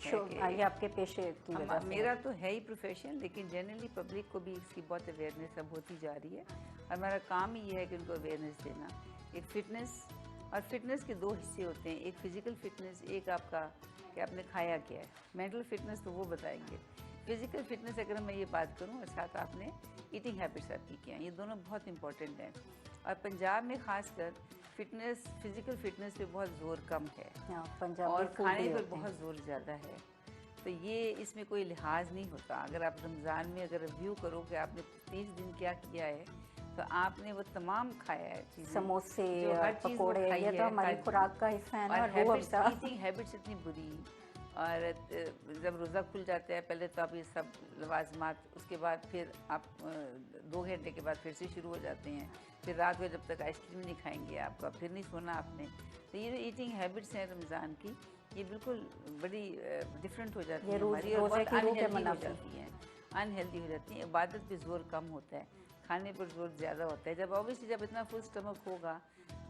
है कि ये आपके पेशे की वजह से मेरा तो है ही प्रोफेशन, लेकिन जनरली पब्लिक को भी इसकी बहुत अवेयरनेस अब होती जा रही है। हमारा काम ही ये है कि उनको अवेयरनेस देना। एक फ़िटनेस, और फिटनेस के 2 हिस्से होते हैं, एक फ़िज़िकल फ़िटनेस, एक आपका कि आपने खाया क्या है। मेंटल फिटनेस तो वो बताएंगे। फिज़िकल फिटनेस अगर मैं ये बात करूँ, और साथ आपने ईटिंग हैबिट्स आपकी क्या हैं, ये दोनों बहुत इंपॉर्टेंट हैं। और पंजाब में ख़ासकर फिटनेस, फिज़िकल फिटनेस पे बहुत ज़ोर कम है, और खाने पर बहुत ज़ोर ज़्यादा है। तो ये इसमें कोई लिहाज नहीं होता। अगर आप रमज़ान में अगर रिव्यू करो कि आपने 30 दिन क्या किया है, तो आपने वो तमाम खाया है चीज़ें, समोसे जो हर चीज़ वो पकोड़े, खाई ये तो है, हमारी हर खुराक का हिस्सा है ना। और और ईटिंग हैबिट्स इतनी बुरी, और जब रोज़ा खुल जाता है पहले तो आप ये सब लवाजमात, उसके बाद फिर आप 2 घंटे के बाद फिर से शुरू हो जाते हैं, फिर रात में जब तक आइसक्रीम नहीं खाएंगे आपका, फिर नहीं सोना आपने। तो ये जो ईटिंग हैबिट्स हैं रमज़ान की, ये बिल्कुल बड़ी डिफरेंट हो जाती है हमारी, और बहुत अनहेल्दी हो जाती हैं, अनहेल्दी हो जाती हैं। इबादत पे ज़ोर कम होता है, खाने पर ज़ोर ज़्यादा होता है। जब ऑब्वियसली जब इतना फुल स्टमक होगा,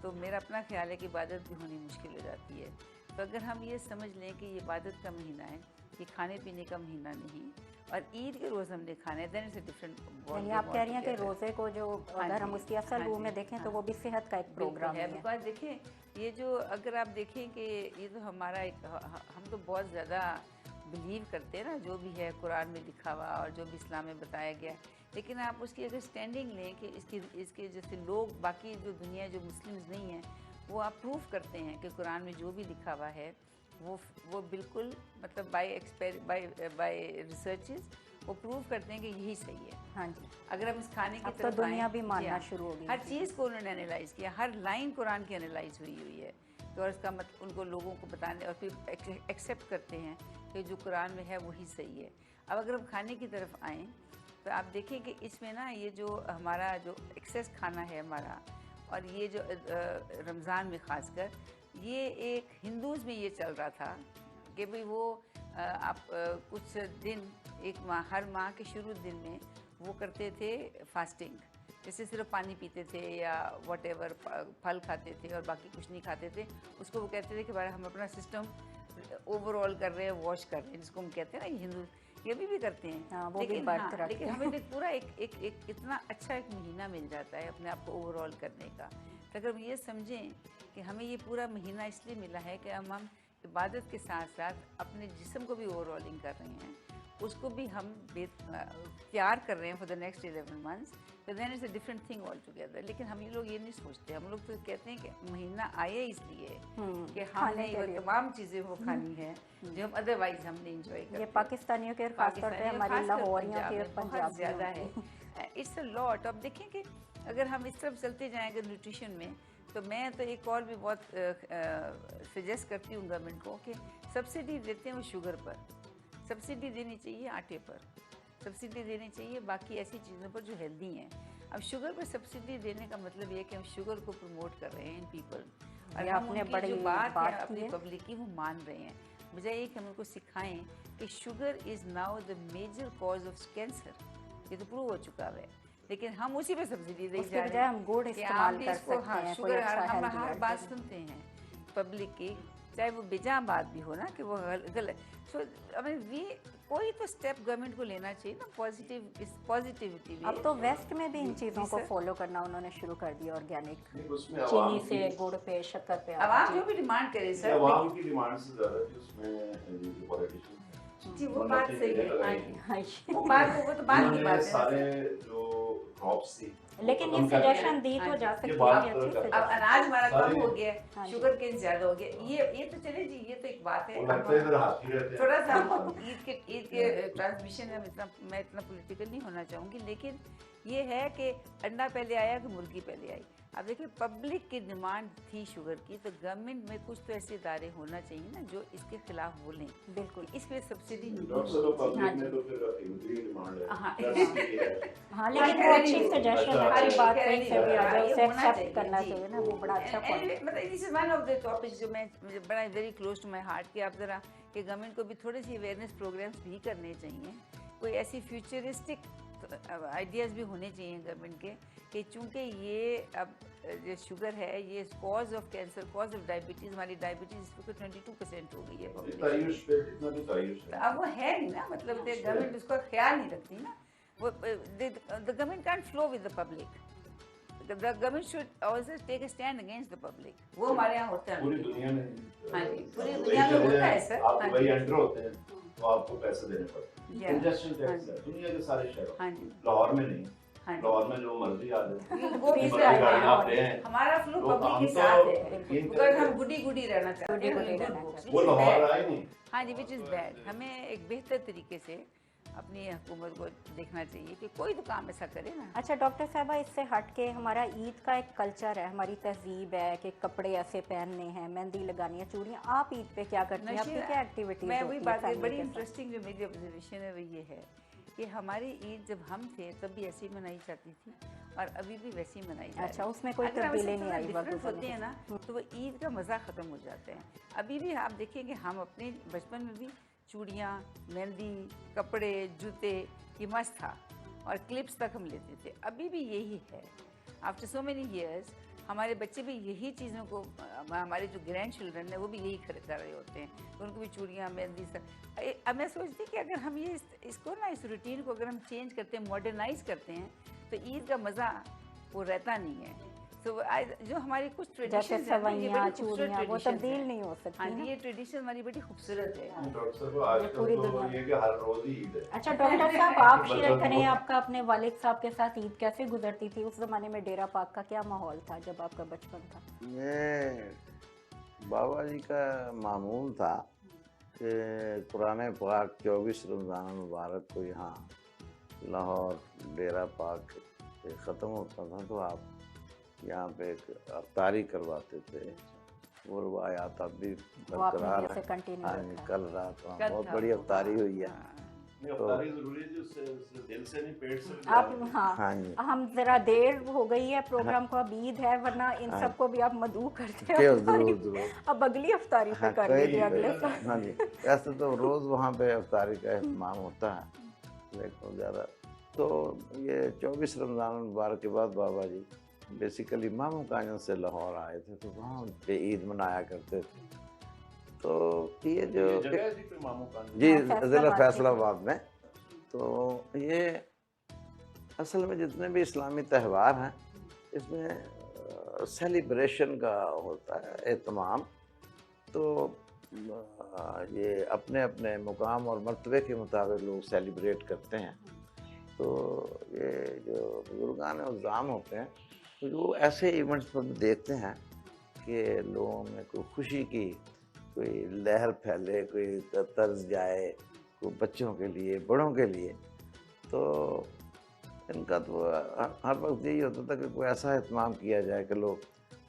तो मेरा अपना ख्याल है कि इबादत भी होनी मुश्किल हो जाती है। तो अगर हम ये समझ लें कि ये इबादत का महीना है, ये खाने पीने का महीना नहीं, और ईद के रोज़ हमने खाना है, देन इट्स अ डिफरेंट। यानी आप कह रही हैं कि रोज़े को जो अगर हम उसकी असल रूह में देखें तो वो भी सेहत का एक प्रोग्राम है। है। बिकॉज देखें ये जो अगर आप देखें कि ये तो हमारा एक हम तो बहुत ज़्यादा बिलीव करते हैं ना जो भी है कुरान में लिखा हुआ और जो भी इस्लाम में बताया गया, लेकिन आप उसकी अगर स्टैंडिंग लें कि इसके जैसे लोग बाकी जो दुनिया जो मुस्लिम्स नहीं हैं वो आप प्रूफ करते हैं कि कुरान में जो भी लिखा हुआ है वो बिल्कुल मतलब बाय रिसर्चेस वो प्रूव करते हैं कि यही सही है। हाँ जी। अगर हम इस खाने की अब तो तरफ दुनिया आएं, भी जी मानना हाँ, शुरू हो गई हर है। चीज़ को उन्होंने एनालाइज किया, हर लाइन कुरान की एनालाइज हुई है तो और इसका मतलब उनको लोगों को बताने और फिर एक्सेप्ट करते हैं कि जो कुरान में है वही सही है। अब अगर हम खाने की तरफ आएँ तो आप देखें कि इसमें ना ये जो हमारा जो एक्सेस खाना है हमारा और ये जो रमज़ान में ख़ासकर ये एक हिंदूज़ में ये चल रहा था कि भाई वो आप कुछ दिन एक माह हर माह के शुरू दिन में वो करते थे फास्टिंग, जैसे सिर्फ पानी पीते थे या व्हाटएवर फल खाते थे और बाकी कुछ नहीं खाते थे। उसको वो कहते थे कि भाई हम अपना सिस्टम ओवरऑल कर रहे हैं, वॉश कर रहे हैं, जिसको हम कहते हैं ना हिंदू ये भी करते हैं। हाँ, वो भी व्रत रखते लेकिन हैं। हमें तो पूरा एक इतना अच्छा एक महीना मिल जाता है अपने आप को ओवरऑल करने का। तो अगर हम ये समझें कि हमें ये पूरा महीना इसलिए मिला है कि हम इबादत के साथ साथ अपने जिस्म को भी ओवरऑलिंग कर रहे हैं, उसको भी हम तैयार कर रहे हैं फॉर द नेक्स्ट 11 मंथ्स, तो then it's a different thing all together. लेकिन हम लोग ये नहीं सोचते, हम लोग तो कहते हैं कि महीना आए इसलिए कि हमने वो तमाम चीज़ें वो खानी है जो हम अदरवाइज हम नहीं इंजॉय करते। ये पाकिस्तानियों के और खासतौर पे हमारी लाहौरियों के और बहुत पंजाबियों ज़्यादा है। की। It's a lot. अब देखें कि अगर हम इस तरफ चलते जाएंगे न्यूट्रिशन में, तो मैं तो एक और भी बहुत सजेस्ट करती हूँ गवर्नमेंट को कि सब्सिडी देते हैं वो शुगर पर, सब्सिडी देनी चाहिए आटे पर, सब्सिडी देनी चाहिए बाकी ऐसी चीज़ों पर जो हेल्दी हैं। अब शुगर पर सब्सिडी देने का मतलब ये है कि हम शुगर को प्रमोट कर रहे हैं इन पीपल, और हम आपने उनकी बड़ी जो बात है की अपनी है। पब्लिक की वो मान रहे हैं। बजाय ये कि हम उनको सिखाएं कि sugar is now the major cause of cancer, ये तो प्रूव हो चुका है, लेकिन हम उसी पे सब्सिडी दे उसके जा रहे बजाय हैं हम गुड़ कि इस्तेमाल आप भी कर इसको सकते हैं, कोई शुगर अच्छा हम healthy हर बात alternative। सुनते हैं पब्लिक की, चाहे वो बेजा बात भी हो ना कि वो गलत। सो आई मीन वी कोई तो स्टेप गवर्नमेंट को लेना चाहिए ना पॉजिटिविटी। अब तो वेस्ट में भी इन चीज़ों को सर। फॉलो करना उन्होंने शुरू कर दिया, ऑर्गेनिक नहीं, उसमें आवाम चीनी से, गुड़ पे, शक्कर पे। आवाम जो भी डिमांड करे ये सर, आवाम की डिमांड से ज्यादा थी उसमें ये जो पॉलिटिशियन जी वो बात सही है। हाँ जी। वो बात वो तो बात की बात है सारे ना। जो क्रॉप्स थी लेकिन वो ये कम कर दिया। सजेशन दी तो जा ये सकती बात है, तो अच्छी कर- अब suggestion। अनाज हमारा कम सारे- हो गया, हाँ जी। शुगर केन ज्यादा हो गया, ये तो चले जी, ये तो एक बात है। वो लगता है इधर हाथी रहते हैं। थोड़ा सा हम ईद के ट्रांसमिशन में मैं इतना पॉलिटिकल नहीं होना चाहूँगी, लेकिन ये है कि अंडा पहले आया कि मुर्गी पहले आई। अब देखिए पब्लिक की डिमांड थी शुगर की, तो गवर्नमेंट में कुछ तो ऐसे इदारे होना चाहिए ना जो इसके खिलाफ बोलें, बिल्कुल। इस पे सब्सिडी नहीं डॉक्टर साहब हाँ पब्लिक जी। में तो फिर इनकी डिमांड है हाँ। Just ये है। हाँ, लेकिन वो अच्छी सजेशन, अच्छा, अच्छी अच्छा। बात कहीं से भी आ जाए, उसे ये होना एक्सेप्ट चाहिए, करना जी। चाहिए ना, वो बड़ा अच्छा पॉइंट। मतलब this is one of the topics जो मैं मुझे बड़ा very close to my heart कि आप ज़रा कि गवर्नमेंट को भी थोड़ी सी अवेयरनेस प्रोग्राम्स भी करने चाहिए, कोई ऐसी फ्यूचरिस्टिक आइडियाज़ भी होने चाहिए गवर्नमेंट के कि चूँकि ये अब जो शुगर है ये cause of cancer, cause of diabetes, हमारी डायबिटीज़ इस वक्त 22% हो गई है population। तायुष पे इतना भी तायुष तो है। अब वो है नहीं ना, मतलब गवर्नमेंट उसका ख्याल नहीं रखती ना, वो the government can't flow with the public, the government should always take a stand against the public. वो हमारे यहाँ होता है। पूरी दुनिया में हाँ जी, पूरी वही दुनिया में चले होता है जाएं, सर। आप हाँ वही जी। एंटर होते हैं तो आपको पैसे देने पड़ते हैं। Yeah. कंजेस्शन हाँ टैक्स है दुनिया के सारे शहरों हाँ में। जी, लाहौर में नहीं, हाँ जी। लाहौर में जो मर्जी आ जाए वो भी Please सही try है। it out. दें। हमारा फ्लो तो पब्लिक हम के तो साथ है, यकीन बिकॉज करेंगे। हम गुडी गुडी रहना चाहते हैं, गुडी-गुडी good रहना books, चाहते which वो is लाहौर bad। आए नहीं। हाँ जी, विच इज़ बैड। हमें एक बेहतर तरीके से अपनी हुकूमत को देखना चाहिए कि कोई तो काम ऐसा करे ना। अच्छा डॉक्टर साहबा, इससे हट के हमारा ईद का एक कल्चर है, हमारी तहजीब है कि कपड़े ऐसे पहनने हैं, मेहंदी लगानी है, चूड़ियाँ। आप ईद पे क्या करती हैं? आपकी क्या एक्टिविटीज मैं होती वही है बात है, family बड़ी के साथ? इंटरेस्टिंग जो मेरी ऑब्जर्वेशन है वो ये है कि हमारी ईद जब हम थे तब भी ऐसी मनाई जाती थी और अभी भी वैसी मनाई जाती है। अच्छा, उसमें कोई अगर हम तब्दीली इससे नहीं थोड़ा आई वक्त different होते गुजरने हैं ना तो वो ईद का मज़ा ख़त्म हो जाता है। अभी भी आप देखिए कि हम अपने बचपन में भी चूड़ियाँ, मेहंदी, कपड़े, जूते ये मस्त था और क्लिप्स तक हम लेते थे, अभी भी यही है। आफ्टर सो मेनी ईयर्स हमारे बच्चे भी यही चीज़ों को, हमारे जो ग्रैंड चिल्ड्रन है वो भी यही कर रहे होते हैं, उनको भी चूड़ियाँ, मेहंदी सब। अब मैं सोचती कि अगर हम ये इसको ना, इस रूटीन को अगर हम चेंज करते हैं, मॉडर्नाइज करते हैं, तो ईद का मज़ा वो रहता नहीं है। तो जो हमारी कुछ जैसे ट्रेडिशन सवैयाँ चूड़ियाँ वो तब्दील नहीं हो हाँ सकती जी, ना। ये ट्रेडिशन हमारी बड़ी खूबसूरत है। डॉक्टर साहब आजकल पूरी तो दुनिया ये कि हर रोज ही ईद है। अच्छा डॉक्टर साहब, आप शेयर बच्चों करें को- आपका अपने वालिद साहब के साथ ईद कैसे गुजरती थी उस जमाने में? डेरा पाक का क्या माहौल था जब आपका बचपन था? ये बाबा जी का मामूल था कि कुरान पाक 24 रमज़ान मुबारक को यहाँ लाहौर डेरा पाक पे ख़त्म होता था तो आप यहाँ पे एक अफ्तारी करवाते थे। वो रवायात अब भी वो आपने बरकरार जैसे है। कंटिन्यू हाँ जी, रखा है। कल रात वहाँ कल बहुत था बड़ी वो, अफ्तारी हुई है। हाँ। नहीं, अफ्तारी जरूरी है, उससे दिल से नहीं, पेट से भी आप जाती है। हाँ, हाँ जी। हम जरा देर हो गई है प्रोग्राम को, अब ईद है, वरना इन हाँ। सबको भी आप मदऊ करते के हैं जरूर जरूर। अब अगली अफ्तारी पे हाँ, कर कई लीजिए अगले साल। हाँ जी, वैसे तो रोज़ वहाँ पे अफ्तारी का एहतमाम होता है, लेकिन ज़्यादा तो ये 24 रमज़ान मुबारक के बाद बाबा जी बेसिकली मामू कांजन से लाहौर आए थे, तो वहाँ पे ईद मनाया करते थे। तो ये जो ये जगह है जी कोई मामू का जी हाँ, ज़िला फैसलाबाद फैसलाबाद में, तो ये असल में जितने भी इस्लामी त्यौहार हैं इसमें सेलिब्रेशन का होता है एहतमाम। तो ये अपने अपने मुकाम और मर्तबे के मुताबिक लोग सेलिब्रेट करते हैं। तो ये जो बुजुर्गान उज़्ज़ाम होते हैं तो वो ऐसे इवेंट्स पर भी देखते हैं कि लोगों में कोई खुशी की कोई लहर फैले, कोई तर्ज जाए, कोई बच्चों के लिए, बड़ों के लिए। तो इनका तो हर वक्त यही होता था कि कोई ऐसा एहतमाम किया जाए कि लोग,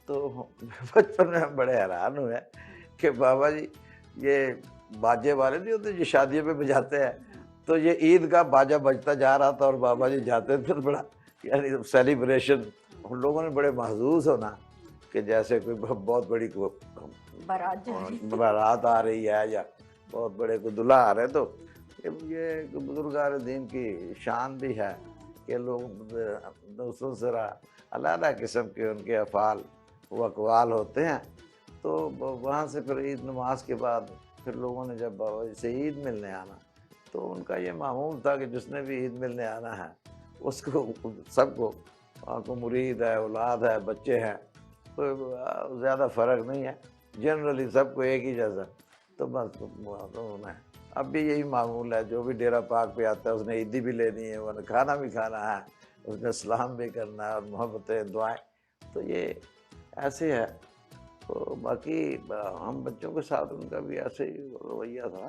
तो बचपन में हम बड़े हैरान हुए कि बाबा जी ये बाजे वाले नहीं होते जो शादियों में बजाते हैं, तो ये ईद का बाजा बजता जा रहा था और बाबा जी जाते थे, तो बड़ा यानी सेलिब्रेशन हम लोगों ने बड़े महसूस होना कि जैसे कोई बहुत बड़ी बारात जा रही बारात आ रही है या बहुत बड़े को दूल्हा आ रहे। तो ये बुजुर्गान दीन की शान भी है कि लोग दूसरों से अलग किस्म के उनके अफ़ाल व अक़वाल होते हैं। तो वहाँ से फिर ईद नमाज के बाद फिर लोगों ने जब बाबा जी से ईद मिलने आना, तो उनका ये मामूल था कि जिसने भी ईद मिलने आना है उसको सबको को मुरीद है, औलाद है, बच्चे हैं, तो ज़्यादा फ़र्क नहीं है, जनरली सबको एक ही जैसा। तो बस मैं अब भी यही मामूल है, जो भी डेरा पाक पे आता है उसने ईदी भी लेनी है, उसने खाना भी खाना है, उसने सलाम भी करना है और मोहब्बतें दुआएं, तो ये ऐसे है। तो बाकी हम बच्चों के साथ उनका भी ऐसे ही रवैया था,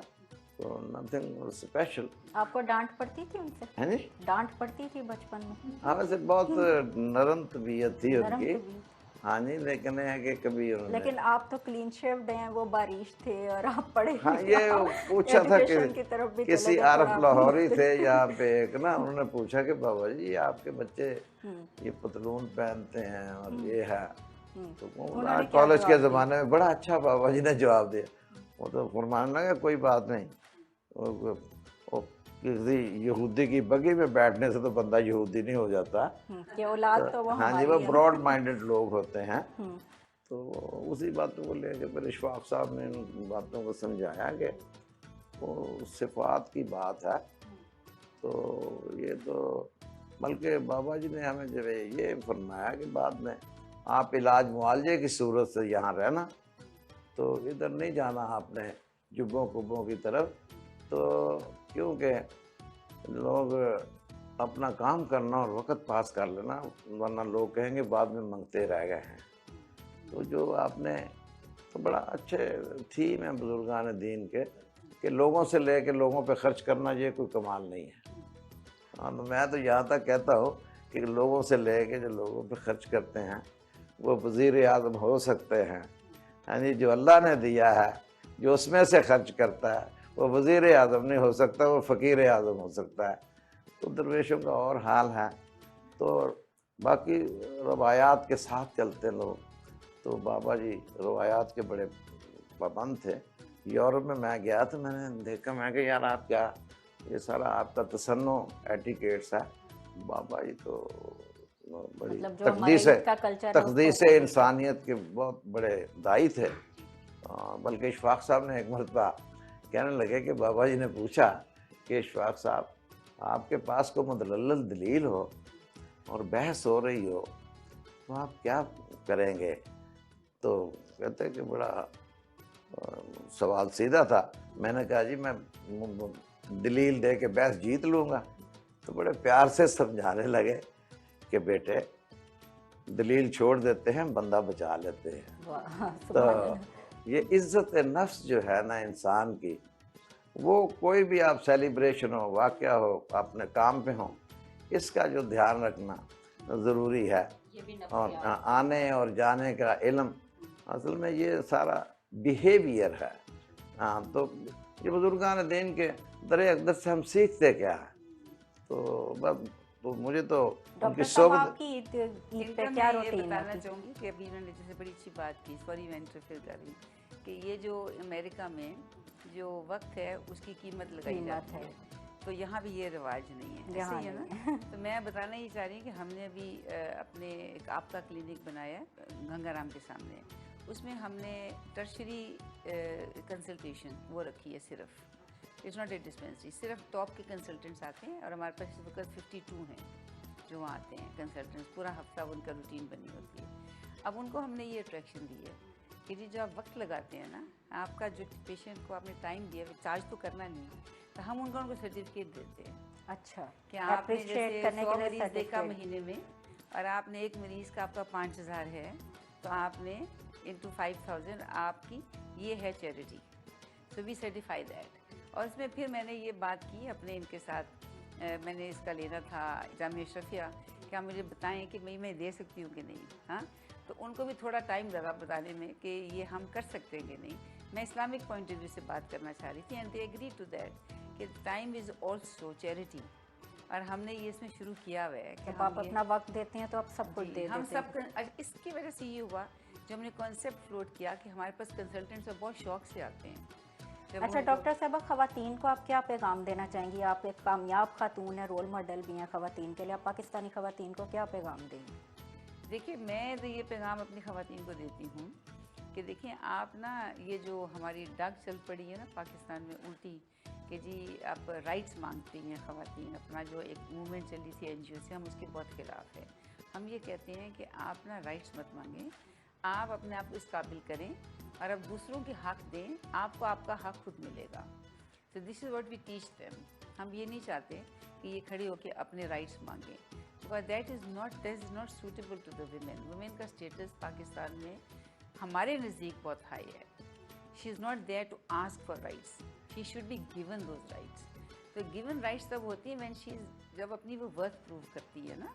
तो नथिंग स्पेशल। आपको डांट पड़ती थी उनसे? है जी, डांट पड़ती थी बचपन में? हाँ वैसे बहुत नरम तबीयत थी नरम उनकी। तबीयत। हाँ जी, लेकिन है कि कभी उन्होंने लेकिन आप तो क्लीन शेव्ड हैं, वो बारिश थे और आप पढ़े हाँ लिखे, ये आप पूछा था कि education की तरफ भी किसी चले गए आरफ थोड़ा। लाहौरी थे यहाँ पे एक ना, उन्होंने पूछा कि बाबा जी आपके बच्चे ये पतलून पहनते हैं और ये है, तो उन्होंने क्या कॉलेज के जवाब दिया? ज़माने में बड़ा अच्छा बाबा जी ने जवाब दिया। वो तो फरमाने लगा कोई बात नहीं, वो किसी यहूदी की बगी में बैठने से तो बंदा यहूदी नहीं हो जाता। कि औलाद तो वो हाँ जी, हमारी वो है। ब्रॉड माइंडेड लोग होते हैं। हम्म, तो उसी बातों को लेकर फिर इशफाक साहब ने उन बातों को समझाया कि वो सिफात की बात है। तो ये तो बल्कि बाबा जी ने हमें जब ये फरमाया कि बाद में आप इलाज मुआवजे की सूरत से यहाँ रहना, तो इधर नहीं जाना आपने जुब्बों कुब्बों की तरफ, तो क्योंकि लोग अपना काम करना और वक़्त पास कर लेना, वरना लोग कहेंगे बाद में मंगते रह गए हैं। तो जो आपने तो बड़ा अच्छे थीम है बुजुर्गान दीन के कि लोगों से लेके लोगों पे ख़र्च करना ये कोई कमाल नहीं है। हाँ, तो मैं तो यहाँ तक कहता हूँ कि लोगों से लेके जो लोगों पे ख़र्च करते हैं वो वज़ीर आज़म हो सकते हैं। यानी जो अल्लाह ने दिया है, जो उसमें से खर्च करता है, वो वज़ीर आज़म नहीं हो सकता, वो फ़कीर आज़म हो सकता है। तो दरवेशों का और हाल है। तो बाकी रवायात के साथ चलते लोग, तो बाबा जी रवायात के बड़े पाबंद थे। यूरोप में मैं गया तो मैंने देखा, मैं कहा यार आप क्या ये सारा आपका तसन्नो एटिकेट्स है। बाबा जी तो बड़ी मतलब जो हमारा ईद का कल्चर है तकदीस उसको इंसानियत के बहुत बड़े दाई थे। बल्कि इशफाक साहब ने एक मरतबा कहने लगे कि बाबा जी ने पूछा कि इशफाक साहब, आपके पास को मुदल्लल दलील हो और बहस हो रही हो तो आप क्या करेंगे? तो कहते कि बड़ा सवाल सीधा था। मैंने कहा जी मैं दलील दे के बहस जीत लूँगा। तो बड़े प्यार से समझाने लगे कि बेटे दलील छोड़ देते हैं, बंदा बचा लेते हैं। वाह, तो सुभान अल्लाह। ये इज्जत नफ्स जो है ना इंसान की, वो कोई भी आप सेलिब्रेशन हो, वाक़या हो, अपने काम पे हो, इसका जो ध्यान रखना ज़रूरी है। और आने और जाने का इल्म, असल में ये सारा बिहेवियर है। हाँ, तो ये बुजुर्गान दीन के दर अक़दर से हम सीखते क्या है? तो बस तो मुझे तो डॉक्टर उनकी साहब सोबत आपकी ईद पे इनका क्या मैं ये रूटीन बताना है? चाहूँगी कि अभी इन्होंने जैसे बड़ी अच्छी बात की, सॉरी मैं इंटरफेयर कर रही हूँ, कि ये जो अमेरिका में जो वक्त है उसकी कीमत लगाई कीमत जाती है। है, तो यहाँ भी ये रिवाज नहीं है, यहाँ ऐसे ही है नहीं ना। तो मैं बताना ये चाह रही हूँ कि हमने अभी अपने एक आपका क्लिनिक बनाया है गंगाराम के सामने, उसमें हमने टर्शरी कंसल्टेशन वो रखी है सिर्फ, इट्स नॉट ए डिस्पेंसरी, सिर्फ टॉप के कंसल्टेंट्स आते हैं और हमारे पास इस वक्त 52 हैं जो वहाँ आते हैं कंसल्टेंट्स, पूरा हफ्ता उनका रूटीन बनी होती है। अब उनको हमने ये अट्रैक्शन दी है कि जी जो आप वक्त लगाते हैं ना, आपका जो पेशेंट को आपने टाइम दिया, चार्ज तो करना नहीं, तो हम उनको सर्टिफिकेट देते हैं अच्छा, कि आपने अप्रिशिएट जैसे करने 100 के लिए मरीज देखा सर्टिफिकेट। महीने में और आपने एक मरीज़ का आपका 5000 है, तो आपने इंटू 5000 आपकी ये है charity, so we certify that. और इसमें फिर मैंने ये बात की अपने इनके साथ, मैंने इसका लेना था जामिया अशरफिया, क्या मुझे बताएं कि मैं दे सकती हूँ कि नहीं। हाँ, तो उनको भी थोड़ा टाइम लगा बताने में कि ये हम कर सकते हैं कि नहीं। मैं इस्लामिक पॉइंट ऑफ व्यू से बात करना चाह रही थी and they agree to that कि टाइम इज़ ऑल्सो चैरिटी, और हमने ये इसमें शुरू किया हुआ है कि जब आप अपना वक्त देते हैं तो आप सब कुछ दे हम देते हैं। सब इसकी वजह से ये हुआ जो हमने कॉन्सेप्ट फ्लोट किया कि हमारे पास कंसल्टेंट्स बहुत शौक से आते हैं। जब अच्छा उनको- डॉक्टर साहब, ख़वातीन को आप क्या पैगाम देना चाहेंगी? आप एक कामयाब खातून है, रोल मॉडल भी हैं ख़वातीन के लिए, आप पाकिस्तानी ख़वातीन को क्या पैगाम देंगी? देखिए, मैं तो ये पैगाम अपनी ख़वातीन को देती हूँ कि देखिए आप ना, ये जो हमारी डाक चल पड़ी है ना पाकिस्तान में उल्टी, कि जी आप राइट्स मांगती हैं ख़वातीन, अपना जो एक मूवमेंट चली थी NGO से, हम उसके बहुत खिलाफ है। हम ये कहते हैं कि आप ना राइट्स मत मांगें, आप अपने आप को इस काबिल करें और अब दूसरों के हक दें, आपको आपका हक खुद मिलेगा। तो this is what we teach them. हम ये नहीं चाहते कि ये खड़े होकर अपने राइट्स मांगें, because that is not suitable to the women. Women का स्टेटस पाकिस्तान में हमारे नज़दीक बहुत हाई है। She is not there to ask for rights, she should be given those rights. तो गिवन राइट्स तब होती है व्हेन शी इज़, जब अपनी वो वर्थ प्रूव करती है ना।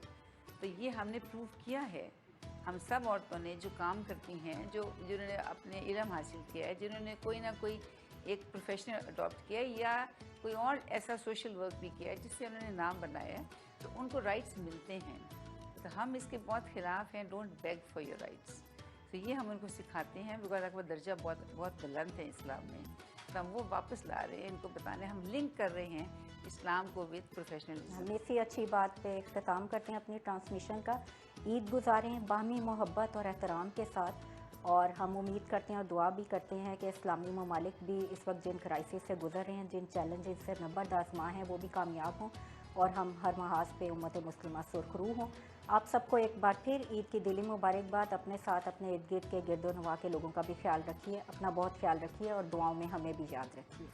तो ये हमने प्रूव किया है। हम सब औरतों ने जो काम करती हैं, जिन्होंने अपने इल्म हासिल किया है, जिन्होंने कोई ना कोई एक प्रोफेशनल अडॉप्ट किया है या कोई और ऐसा सोशल वर्क भी किया है जिससे उन्होंने नाम बनाया है, तो उनको राइट्स मिलते हैं। तो हम इसके बहुत ख़िलाफ़ हैं, don't bag for your rights. तो ये हम उनको सिखाते हैं, बिकॉज आपका दर्जा बहुत बुलंद है इस्लाम में, तो हम वो वापस ला रहे हैं, इनको बताने, हम लिंक कर रहे हैं इस्लाम को विद प्रोफेशनलिज्म। हम इसी अच्छी बात पे इख्तिताम करते हैं अपनी ट्रांसमिशन का। ईद गुजारें बामी मोहब्बत और एहतराम के साथ, और हम उम्मीद करते हैं और दुआ भी करते हैं कि इस्लामी ममालिक भी इस वक्त जिन क्राइसिस से गुजर रहे हैं, जिन चैलेंजेस से नब्बत आज़मा हैं, वो भी कामयाब हों और हम हर महाज पे उम्मत मुस्लिमा सुरखरू हों। आप सबको एक बार फिर ईद की दिली मुबारकबाद। अपने साथ अपने इर्द गिर्द के गिरदो नवा के लोगों का भी ख्याल रखिए, अपना बहुत ख्याल रखिए और दुआओं में हमें भी याद रखिए।